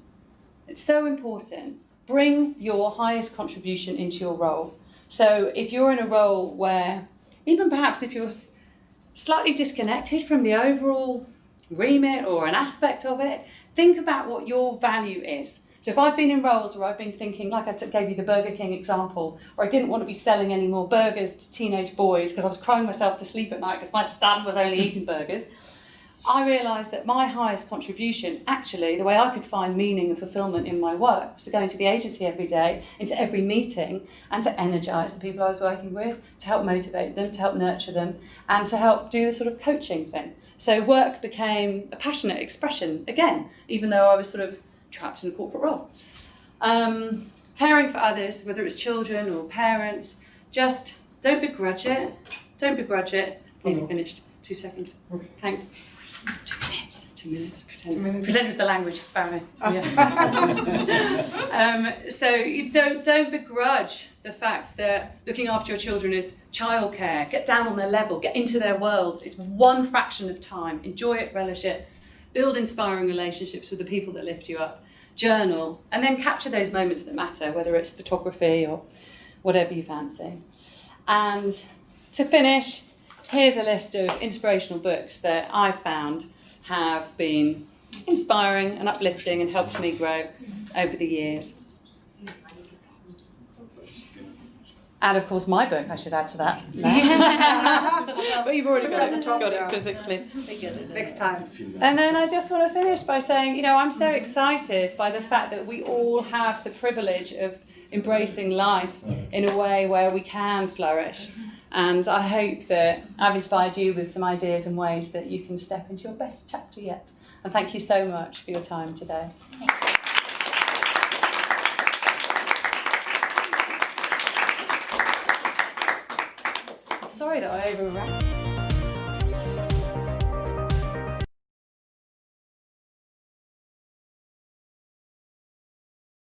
[SPEAKER 2] It's so important. Bring your highest contribution into your role. So if you're in a role where, even perhaps if you're slightly disconnected from the overall remit or an aspect of it, think about what your value is. So if I've been in roles where I've been thinking, like I gave you the Burger King example, or I didn't want to be selling any more burgers to teenage boys because I was crying myself to sleep at night because my son was only eating burgers, I realised that my highest contribution, actually, the way I could find meaning and fulfilment in my work was to go into the agency every day, into every meeting, and to energise the people I was working with, to help motivate them, to help nurture them, and to help do the sort of coaching thing. So work became a passionate expression, again, even though I was sort of trapped in a corporate role. Caring for others, whether it's children or parents, just don't begrudge it. Don't begrudge it. Nearly finished. 2 seconds.
[SPEAKER 1] Okay.
[SPEAKER 2] Thanks. 2 minutes. 2 minutes. Pretend.
[SPEAKER 1] 2 minutes.
[SPEAKER 2] Pretend it's the language. Barry. Yeah. So you don't begrudge the fact that looking after your children is childcare. Get down on their level. Get into their worlds. It's one fraction of time. Enjoy it. Relish it. Build inspiring relationships with the people that lift you up. Journal, and then capture those moments that matter, whether it's photography or whatever you fancy. And to finish, here's a list of inspirational books that I've found have been inspiring and uplifting and helped me grow over the years. And of course my book, I should add to that. But you've already got it because it clipped.
[SPEAKER 1] Next time.
[SPEAKER 2] And then I just want to finish by saying, I'm so excited by the fact that we all have the privilege of embracing life in a way where we can flourish. And I hope that I've inspired you with some ideas and ways that you can step into your best chapter yet. And thank you so much for your time today. Sorry that I overran.